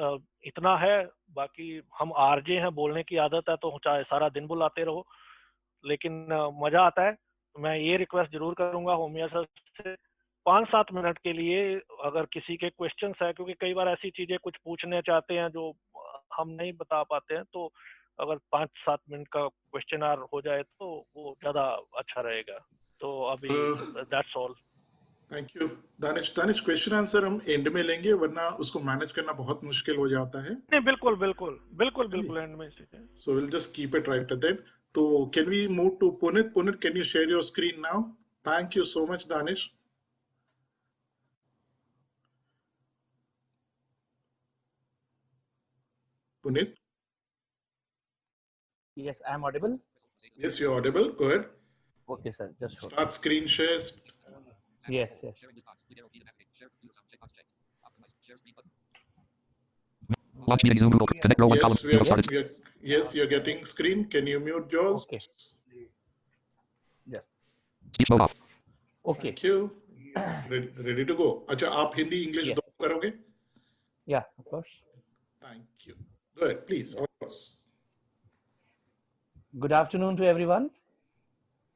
इतना है। बाकी हम आरजे हैं, बोलने की आदत है, तो चाहे सारा दिन बुलाते रहो, लेकिन मजा आता है। मैं ये रिक्वेस्ट जरूर करूंगा होमिया सर से, 5-7 मिनट के लिए अगर किसी के क्वेश्चंस है, क्योंकि कई बार ऐसी चीजें कुछ पूछने चाहते हैं जो हम नहीं बता पाते हैं, तो अगर 5-7 मिनट का क्वेश्चन आर हो जाए तो वो ज्यादा अच्छा रहेगा। तो अभी that's all. Thank you Danish. Question answer हम एंड में लेंगे, वरना उसको मैनेज करना बहुत मुश्किल हो जाता है। नहीं, बिल्कुल बिल्कुल बिल्कुल बिल्कुल एंड में। So we'll just keep it right at that. So can we move to Punit? Punit, can you share your screen now? Thank you so much, Danish. Punit? Yes, I am audible. Yes, you're audible. Go ahead. Okay, sir. Just hold. Start screen shares. Yes, yes. Launch meeting Zoom Google. Connect row one column. Yes, you're getting screen. Can you mute Jaws? Okay. Yes. Speech mode off. Okay. Thank you. Ready to go. अच्छा, आप Hindi English Yes. दोनों करोगे? Yeah, of course. Thank you. Go ahead, please. All yours. Good afternoon to everyone,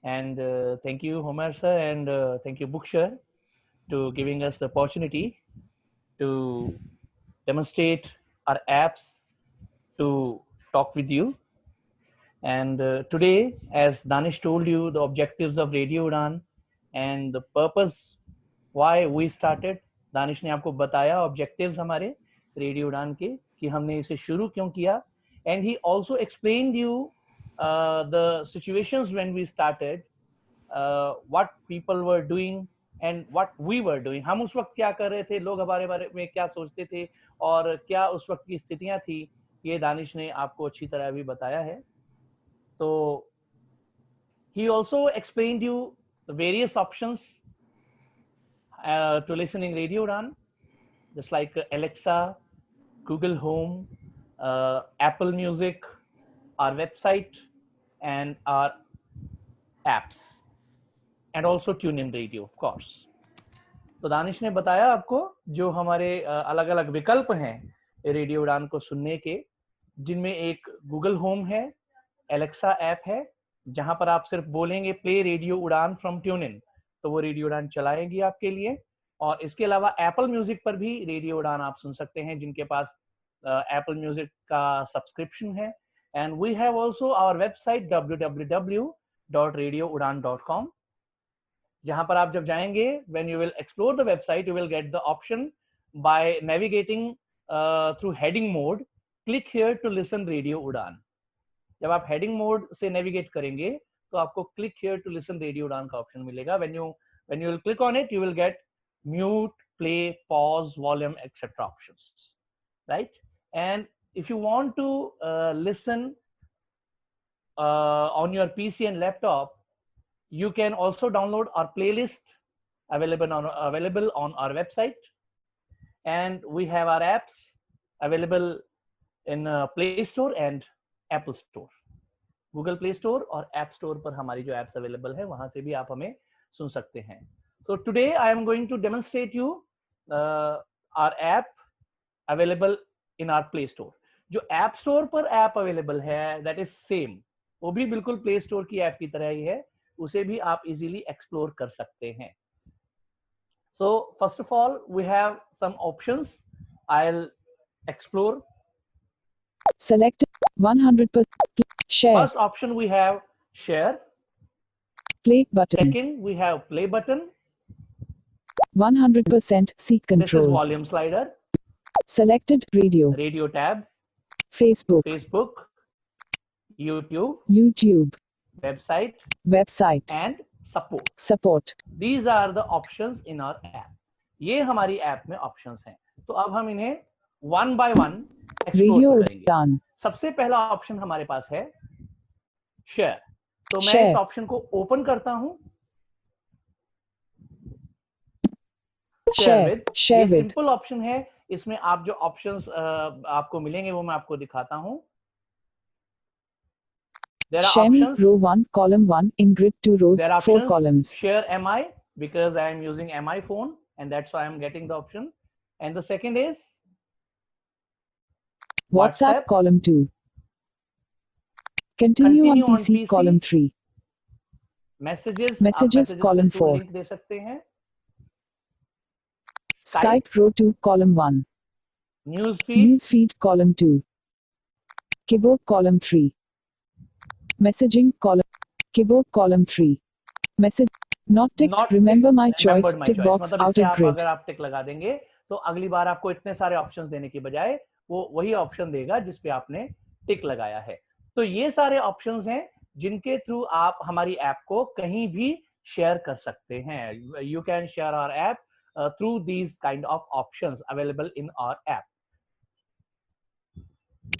and thank you, Homer sir, and thank you, Bookshare, to giving us the opportunity to demonstrate our apps to talk with you. And today, as Danish told you, the objectives of Radio Udan and the purpose why we started, Danish ने आपको बताया objectives हमारे radio उड़ान के, कि हमने इसे शुरू क्यों किया and he also explained you the situations when we started, what people were doing and what we were doing. हम उस वक्त क्या कर रहे थे, लोग हमारे बारे में क्या सोचते थे और क्या उस वक्त की स्थितियां थी, ये दानिश ने आपको अच्छी तरह अभी बताया है. तो he also explained you the various options to listening Radio Udan, just like Alexa, Google Home, Apple Music, our website, and our apps, and also TuneIn Radio, of course. तो दानिश ने बताया आपको जो हमारे अलग अलग विकल्प हैं रेडियो उड़ान को सुनने के, जिनमें एक गूगल होम है, एलेक्सा ऐप है, जहां पर आप सिर्फ बोलेंगे प्ले रेडियो उड़ान फ्रॉम ट्यून इन, तो वो रेडियो उड़ान चलाएगी आपके लिए. और इसके अलावा एप्पल म्यूजिक पर भी रेडियो उड़ान आप सुन सकते हैं जिनके पास एप्पल म्यूजिक का सब्सक्रिप्शन है. And we have also our website www.radioudan.com, जहां पर आप जब जाएंगे, when you will explore the website, you will get the option by navigating through heading mode, click here to listen Radio Udan. जब आप heading mode से navigate करेंगे तो आपको click here to listen Radio Udan का option मिलेगा. When you will click on it, you will get mute, play, pause, volume, etc. options, right? And if you want to listen on your PC and laptop, you can also download our playlist available on our website, and we have our apps available in Play Store and Apple Store. Google Play Store और App Store पर हमारी जो apps available है वहां से भी आप हमें सुन सकते हैं. So today I am going to demonstrate you our app available in our Play Store. जो App Store पर app available है, that is same, वो भी बिल्कुल Play Store की app की तरह ही है, उसे भी आप easily explore कर सकते हैं. So first of all, we have some options. I'll explore. Select 100% share. First option we have share. Play button. Second we have play button. 100% seat This is control. volume slider. Selected radio. Radio tab. Facebook. YouTube. Website. And support. These are the options in our app. ये हमारी app में options हैं. तो अब हम इन्हें one by one explore करेंगे. सबसे पहला ऑप्शन हमारे पास है शेयर. तो मैं इस ऑप्शन को ओपन करता हूं. शेयर विद सिंपल ऑप्शन है. इसमें आप जो ऑप्शंस आपको मिलेंगे वो मैं आपको दिखाता हूं. There are options. Row 1, column 1, in grid 2 rows, 4 columns. Share MI, because I am using MI phone, and that's why I am getting the option. And the second is WhatsApp, column 2. Continue on PC, column 3. Messages column 4. Link दे सकते हैं. Skype, row 2, column 1. Newsfeed, column 2. Keyboard, column 3. Messaging, keyboard, column 3. Message not ticked. Remember my choice. Tick box out of grid. अगर आप टिक लगा देंगे तो अगली बार आपको इतने सारे ऑप्शंस देने की बजाय वो वही ऑप्शन देगा जिस पे आपने टिक लगाया है. तो ये सारे ऑप्शंस हैं जिनके थ्रू आप हमारी ऐप को कहीं भी शेयर कर सकते हैं. You can share our app through these kind of options available in our app.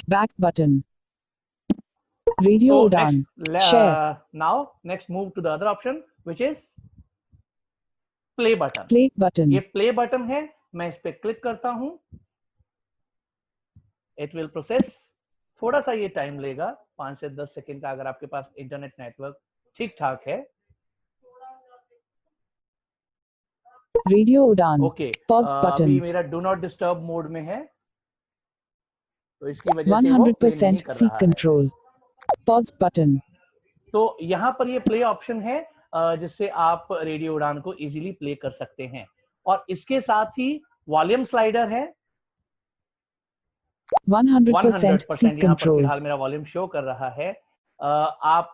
Back button. Radio Udan. Share. Now next move to the other option, which is play button. Play button. ये play button है. मैं इस पे click करता हूं. It will process. थोड़ा सा ये टाइम लेगा, 5 से 10 सेकंड का, अगर आपके पास इंटरनेट नेटवर्क ठीक ठाक है. Radio Udan. Okay. Pause button. अभी मेरा do not disturb मोड में है, तो इसकी वजह से 100% seat control. Pause button. तो यहाँ पर ये प्ले ऑप्शन है जिससे आप रेडियो उड़ान को इजीली प्ले कर सकते हैं. और इसके साथ ही वॉल्यूम स्लाइडर है. 100% seat control. फिलहाल मेरा वॉल्यूम शो कर रहा है. आप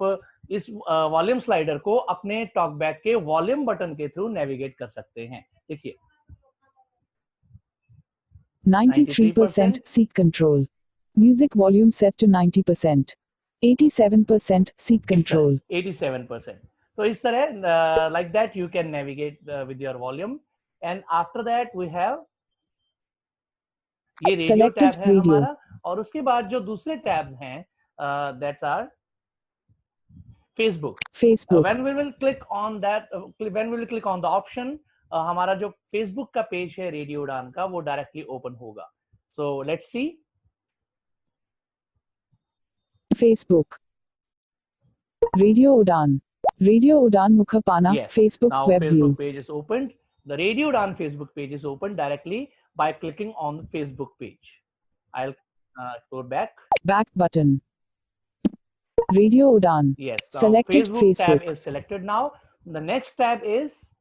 इस वॉल्यूम स्लाइडर को अपने टॉकबैक के वॉल्यूम बटन के थ्रू नेविगेट कर सकते हैं. देखिए 93% seat control. Music volume set to 90%. 87% seek control. 87%. So इस तरह like that you can navigate with your volume. And after that we have ये रेडियो Selected टैब है radio. हमारा, और उसके बाद जो दूसरे टैब्स हैं that's our Facebook. Facebook. When we will click on that, when we will click on the option, हमारा जो Facebook का पेज है रेडियो उड़ान का वो डायरेक्टली ओपन होगा. So let's see. Facebook. Radio Udan. Radio Udan Mukhapana. Yes. Facebook Now web Facebook view. page is opened. The Radio Udan Facebook page is opened directly by clicking on the Facebook page. I'll go back. Back button. Radio Udan. Yes. Now Selected Facebook tab Facebook. is selected now. The next tab is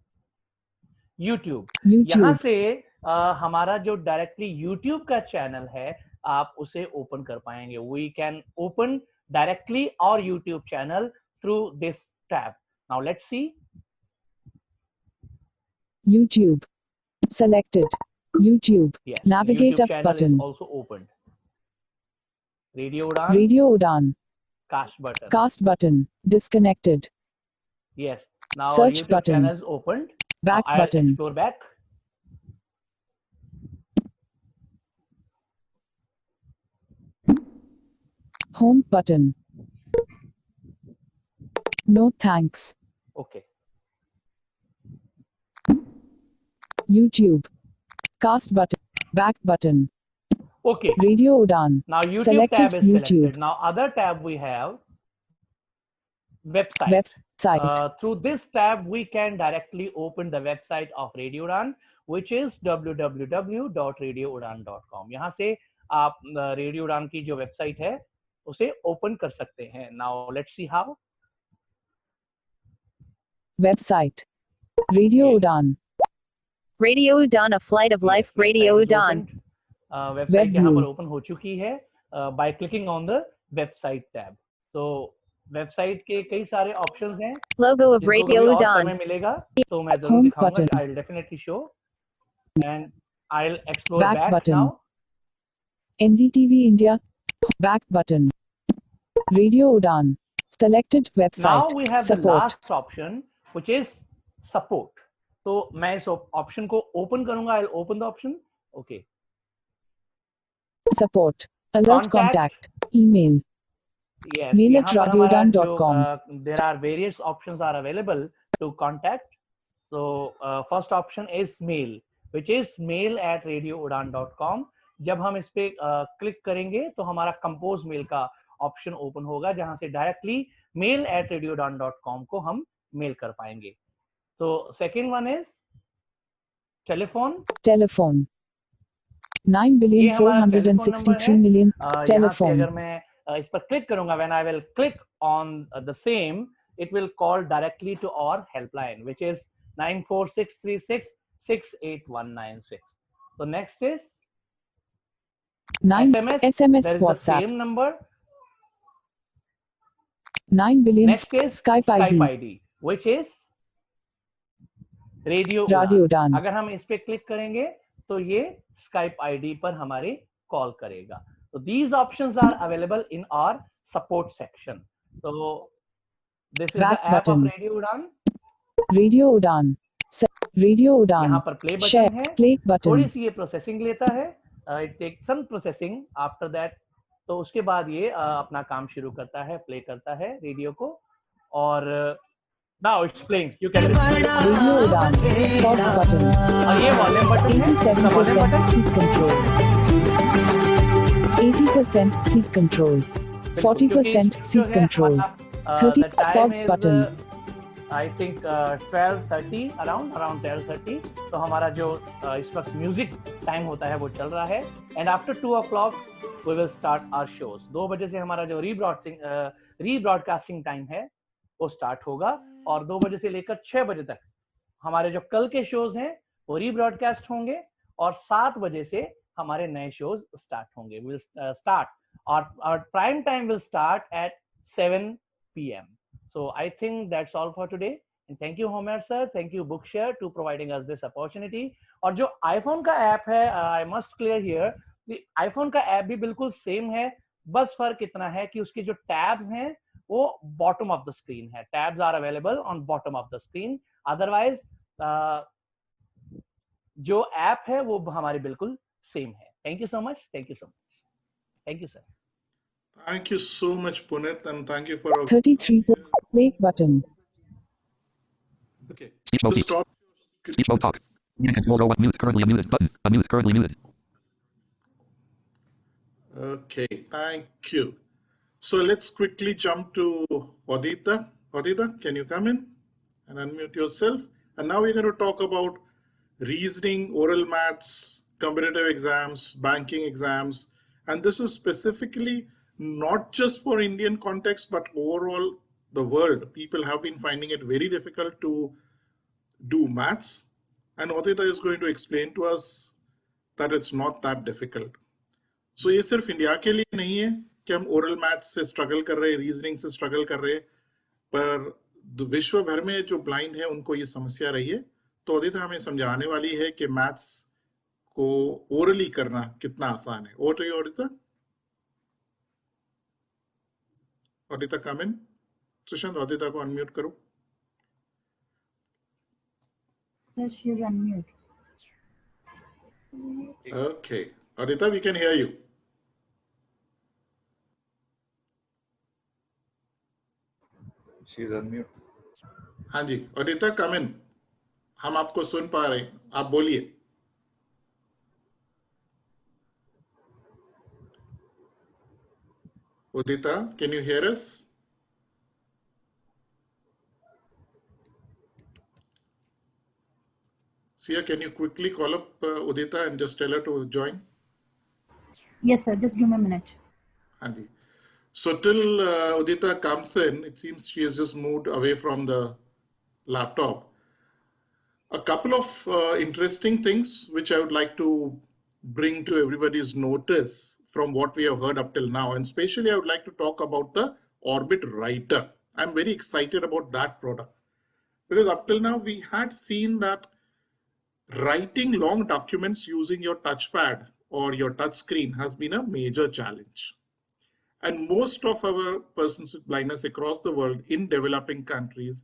YouTube. YouTube. यहाँ से हमारा जो directly YouTube का channel है आप उसे open कर पाएंगे. We can open directly our YouTube channel through this tab. Now let's see. YouTube. Selected. YouTube. Yes. Navigate YouTube up channel button. is also opened. Radio Udan. Radio Udan. Cast button. Cast button. Disconnected. Yes. Now Search YouTube button. channel is opened. Back I'll button. explore back. Home button. No thanks. Okay. YouTube. Cast button. Back button. Okay. Radio Udan. Now YouTube Selected tab is selected. YouTube. Now other tab we have website. Website. Through this tab we can directly open the website of Radio Udan, which is www.radioudan.com. यहाँ से आप Radio Udan की जो website है उसे open कर सकते हैं. Now let's see how. Website. Radio Udan. Radio Udan, a flight of life. Radio Udan. Website यहाँ पर open हो चुकी है by clicking on the website tab. So website के कई सारे options हैं. Logo of Radio जिनको कभी और Udan. समय मिलेगा तो मैं जरूर Home दिखाऊंगा. button. I'll definitely show and I'll explore Back back button. now. NDTV India. Back button. Radio Udan. Selected Now website. we have the Support. last option, which is support. तो मैं इस option को open करूंगा. I'll open the option. Okay. Support. Alert contact. Email. Yes. Mail यहाँ at पर हमारा radioudan.com. there are various options are available to contact. So first option is mail, which is mail@radioudan.com. जब हम इस पे click करेंगे तो हमारा कंपोज मेल का ऑप्शन ओपन होगा जहां से डायरेक्टली mail@radioudan.com को हम मेल कर पाएंगे. तो second one is telephone. Telephone. 9,463,000,000. यहाँ से Telephone. अगर मैं इस पर क्लिक करूंगा, when I will click on the same, it will call directly to our helpline, which is 94636689196. So next is 9 SMS. SMS There is the WhatsApp. same number. 9 billion. Next is Skype ID. ID, which is Radio Radio Udan. Udan. अगर हम इस पे click करेंगे तो ये Skype ID पर हमारे call करेगा. So these options are available in our support section. So this is Back the app button. of Radio Udan. Radio Udan. Radio Udan. यहाँ पर play button Share. है. Play button. थोड़ी सी ये processing लेता है. It takes some processing after that. तो उसके बाद ये अपना काम शुरू करता है, प्ले करता है रेडियो को. और now it's playing. You can listen. Radio Udan. Pause button. और ये वॉल्यूम बटन है. 87% seat control. 80% seat control. 40% seat control. 30 pause button. I think 12:30 around 12:30. तो हमारा जो इस वक्त म्यूजिक टाइम होता है वो चल रहा है. And after 2 o'clock we will start our shows. 2 बजे से हमारा जो रीब्रॉडकास्टिंग टाइम है वो स्टार्ट होगा और 2 बजे से लेकर 6 बजे तक हमारे जो कल के शोज हैं वो रीब्रॉडकास्ट होंगे और 7 बजे से हमारे नए शोज स्टार्ट होंगे. We'll start our prime time will start at 7 p.m. So I think that's all for today. And thank you Homer sir, thank you Bookshare to providing us this opportunity. और जो iPhone का app है, I must clear here iPhone का app भी बिल्कुल same है, बस फर्क इतना है कि उसके जो टैब्स हैं वो बॉटम ऑफ द स्क्रीन है. Tabs are available on bottom of the screen. Otherwise जो ऐप है वो हमारी बिल्कुल सेम है. Thank you so much. Thank you so much. Thank you sir. Thank you so much, Punit, and thank you for 33. Break button. okay. Speech mode To speech. stop Speech mode talk. Meeting control row 1 mute currently unmuted button. Unmute currently muted. Okay, thank you. So let's quickly jump to Adita. Adita, can you come in and unmute yourself? And now we're going to talk about reasoning, oral maths, competitive exams, banking exams. And this is specifically not just for Indian context, but overall the world. People have been finding it very difficult to do maths. And Adita is going to explain to us that it's not that difficult. So ये सिर्फ India के लिए नहीं है कि हम oral maths से struggle कर रहे हैं, रीजनिंग से स्ट्रगल कर रहे हैं, पर विश्व भर में जो ब्लाइंड है उनको ये समस्या रही है. तो अदिता हमें समझाने वाली है कि मैथ्स को ओरली करना कितना आसान है. Over to you Adita. Adita come in. Sushant, Adita को अनम्यूट करो. Sir, she is unmute. Okay, Adita, we can hear you. She's unmute. हाँ जी, अदिता कम इन. हम आपको सुन पा रहे हैं, आप बोलिए. Udita, can you hear us? Sia, can you quickly call up Udita and just tell her to join? Yes, sir. Just give me a minute. Andy. So till Udita comes in, it seems she has just moved away from the laptop. A couple of interesting things which I would like to bring to everybody's notice from what we have heard up till now. And especially I would like to talk about the Orbit Writer. I'm very excited about that product. Because up till now we had seen that writing long documents using your touchpad or your touch screen has been a major challenge. And most of our persons with blindness across the world in developing countries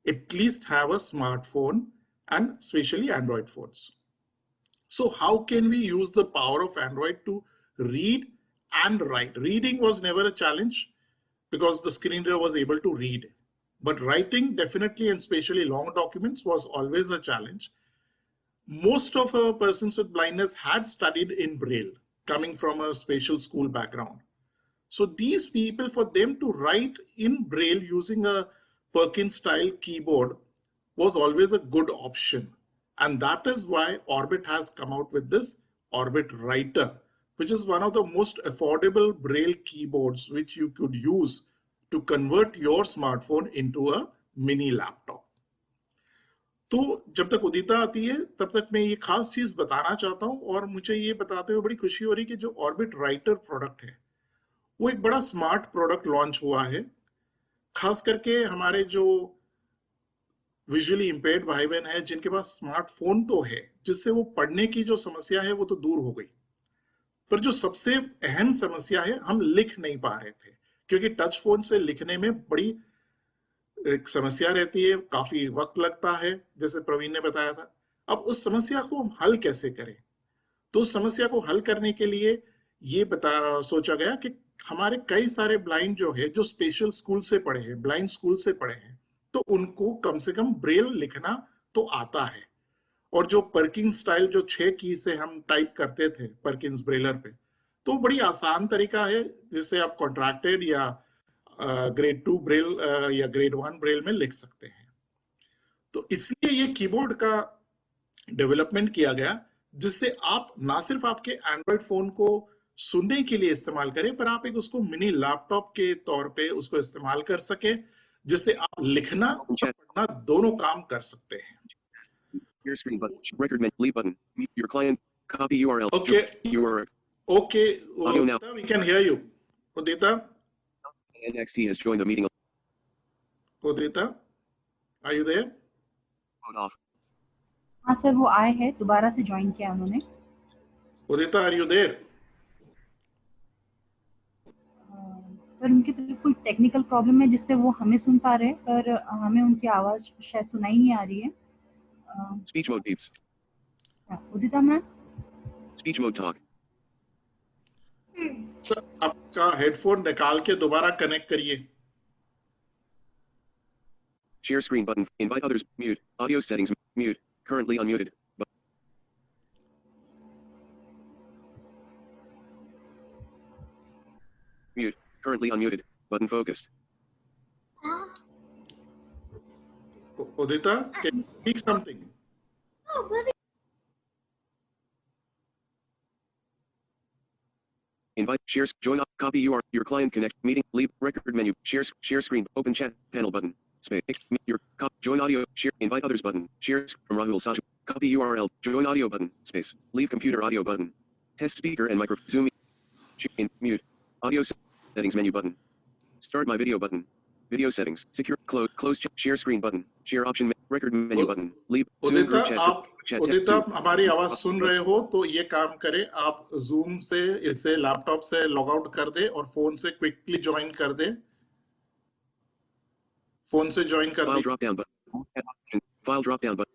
at least have a smartphone and especially Android phones. So how can we use the power of Android to read and write? Reading was never a challenge because the screen reader was able to read. But writing definitely, and especially long documents, was always a challenge. Most of our persons with blindness had studied in Braille, coming from a special school background. So these people, for them to write in Braille using a Perkins style keyboard was always a good option. And that is why Orbit has come out with this Orbit Writer, which is one of the most affordable Braille keyboards which you could use to convert your smartphone into a mini laptop. तो जब तक उदिता आती है तब तक मैं ये खास चीज बताना चाहता हूँ, और मुझे ये बताते हुए बड़ी खुशी हो रही है कि जो ऑर्बिट राइटर प्रोडक्ट है वो एक बड़ा स्मार्ट प्रोडक्ट लॉन्च हुआ है, खास करके हमारे जो विजुअली इम्पेयर्ड भाई बहन है जिनके पास स्मार्टफोन तो है, जिससे वो पढ़ने की जो समस्या है वो तो दूर हो गई, पर जो सबसे अहम समस्या है हम लिख नहीं पा रहे थे, क्योंकि टच फोन से लिखने में बड़ी एक समस्या रहती है, काफी वक्त लगता है, जैसे प्रवीण ने बताया था. अब उस समस्या को हम हल कैसे करें? तो उस समस्या को हल करने के लिए ये सोचा गया कि हमारे कई सारे ब्लाइंड जो है, जो स्पेशल स्कूल से पढ़े हैं, ब्लाइंड स्कूल से पढ़े हैं, तो उनको कम से कम ब्रेल लिखना तो आता है. और जो पर्किंस स्टाइल जो 6 की से हम टाइप करते थे पर्किंस ब्रेलर पे, तो बड़ी आसान तरीका है जिससे आप कॉन्ट्रैक्टेड या ग्रेड 2 ब्रेल या ग्रेड 1 ब्रेल में लिख सकते हैं. तो इसलिए ये कीबोर्ड का डेवलपमेंट किया गया, जिससे आप ना सिर्फ आपके एंड्रॉइड फोन को सुनने के लिए इस्तेमाल करें, पर आप एक उसको मिनी लैपटॉप के तौर पे उसको इस्तेमाल कर सके, जिससे आप लिखना और पढ़ना दोनों काम कर सकते हैं. Your screen button, record menu, leave button, your client, copy URL. Okay. URL. Okay. Audio now. We can hear you. Udita? NXT has joined the meeting. Udita? Are you there? Mode off. हाँ sir, वो आए हैं, दोबारा से join किया उन्होंने. Udita, are you there? Sir उनकी तो कोई टेक्निकल प्रॉब्लम है जिससे वो हमें सुन पा रहे हैं पर हमें उनकी आवाज शायद सुनाई नहीं आ रही है। Speech mode beeps. Udita ma'am. Speech mode talk. Sir आपका हेडफोन निकाल के दोबारा कनेक्ट करिए। Share screen button. Invite others. Mute. Audio settings. Mute. Currently unmuted. Mute. Currently unmuted. Button focused. Udita, can you speak something? Invite. Share. Join up. Copy URL. Your client connect. Meeting. Leave. Record menu. Share screen. Open chat panel button. Space. Your join audio. Share. Invite others button. Share from Rahul Saju. Copy URL. Join audio button. Space. Leave computer audio button. Test speaker and microphone. Zoom. In. Mute. Audio settings menu button. Start my video button. Video settings. Secure. Close. Share screen button. Share option. Record menu button. Leave. Zoom Udita group chat. आप Chat. उदिता आप हमारी आवाज सुन रहे हो तो ये काम करें, आप जूम से इसे लैपटॉप से लॉग आउट कर दे और फोन से क्विकली ज्वाइन कर दे। फोन से ज्वाइन कर File drop down button. File drop down button.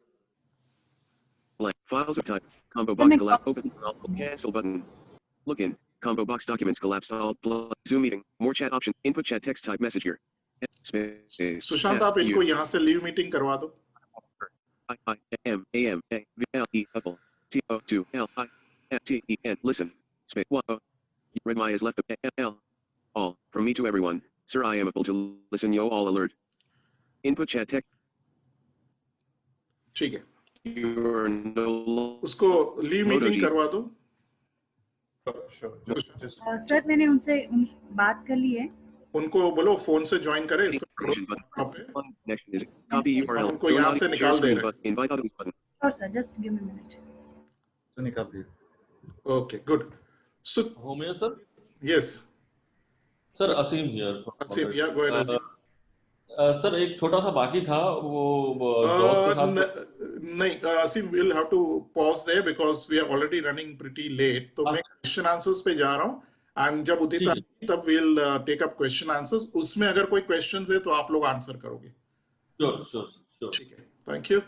Blank. Files of type. Combo box collapse. Open. Cancel button. Look in. Combo box documents collapsed. All. Zoom meeting. More chat option. Input chat text type message here. Space. Sushant आप इनको यहाँ से leave meeting करवा दो। I M A M A V L E F T O 2 L I F T E N. Listen. Space. What? Red My has left the L. All. From me to everyone. Sir, I am able to listen. Yo, all alert. Input chat text. ठीक है, You're no उसको leave meeting करवा दो। Sir मैंने उनसे बात कर ली है। उनको बोलो फोन से ज्वाइन करें इसको। Copy URL. उनको यहाँ से निकाल दे रहे हैं। Invite others button. Sure sir, just give me a minute. निकाल दिए। Okay, good. So, Homer sir? yes. Sir, Asim here. Asim, yeah, go ahead, Asim. Sir एक छोटा सा बाकी था वो जॉस के साथ नहीं, Asim, we'll have to pause there because we are already running pretty late. तो मैं क्वेश्चन आंसर्स पे जा रहा हूँ एंड जब उदिता तब we'll take up question answers. उसमें अगर कोई क्वेश्चंस है तो आप लोग आंसर करोगे। Sure sure sure. ठीक है, थैंक यू।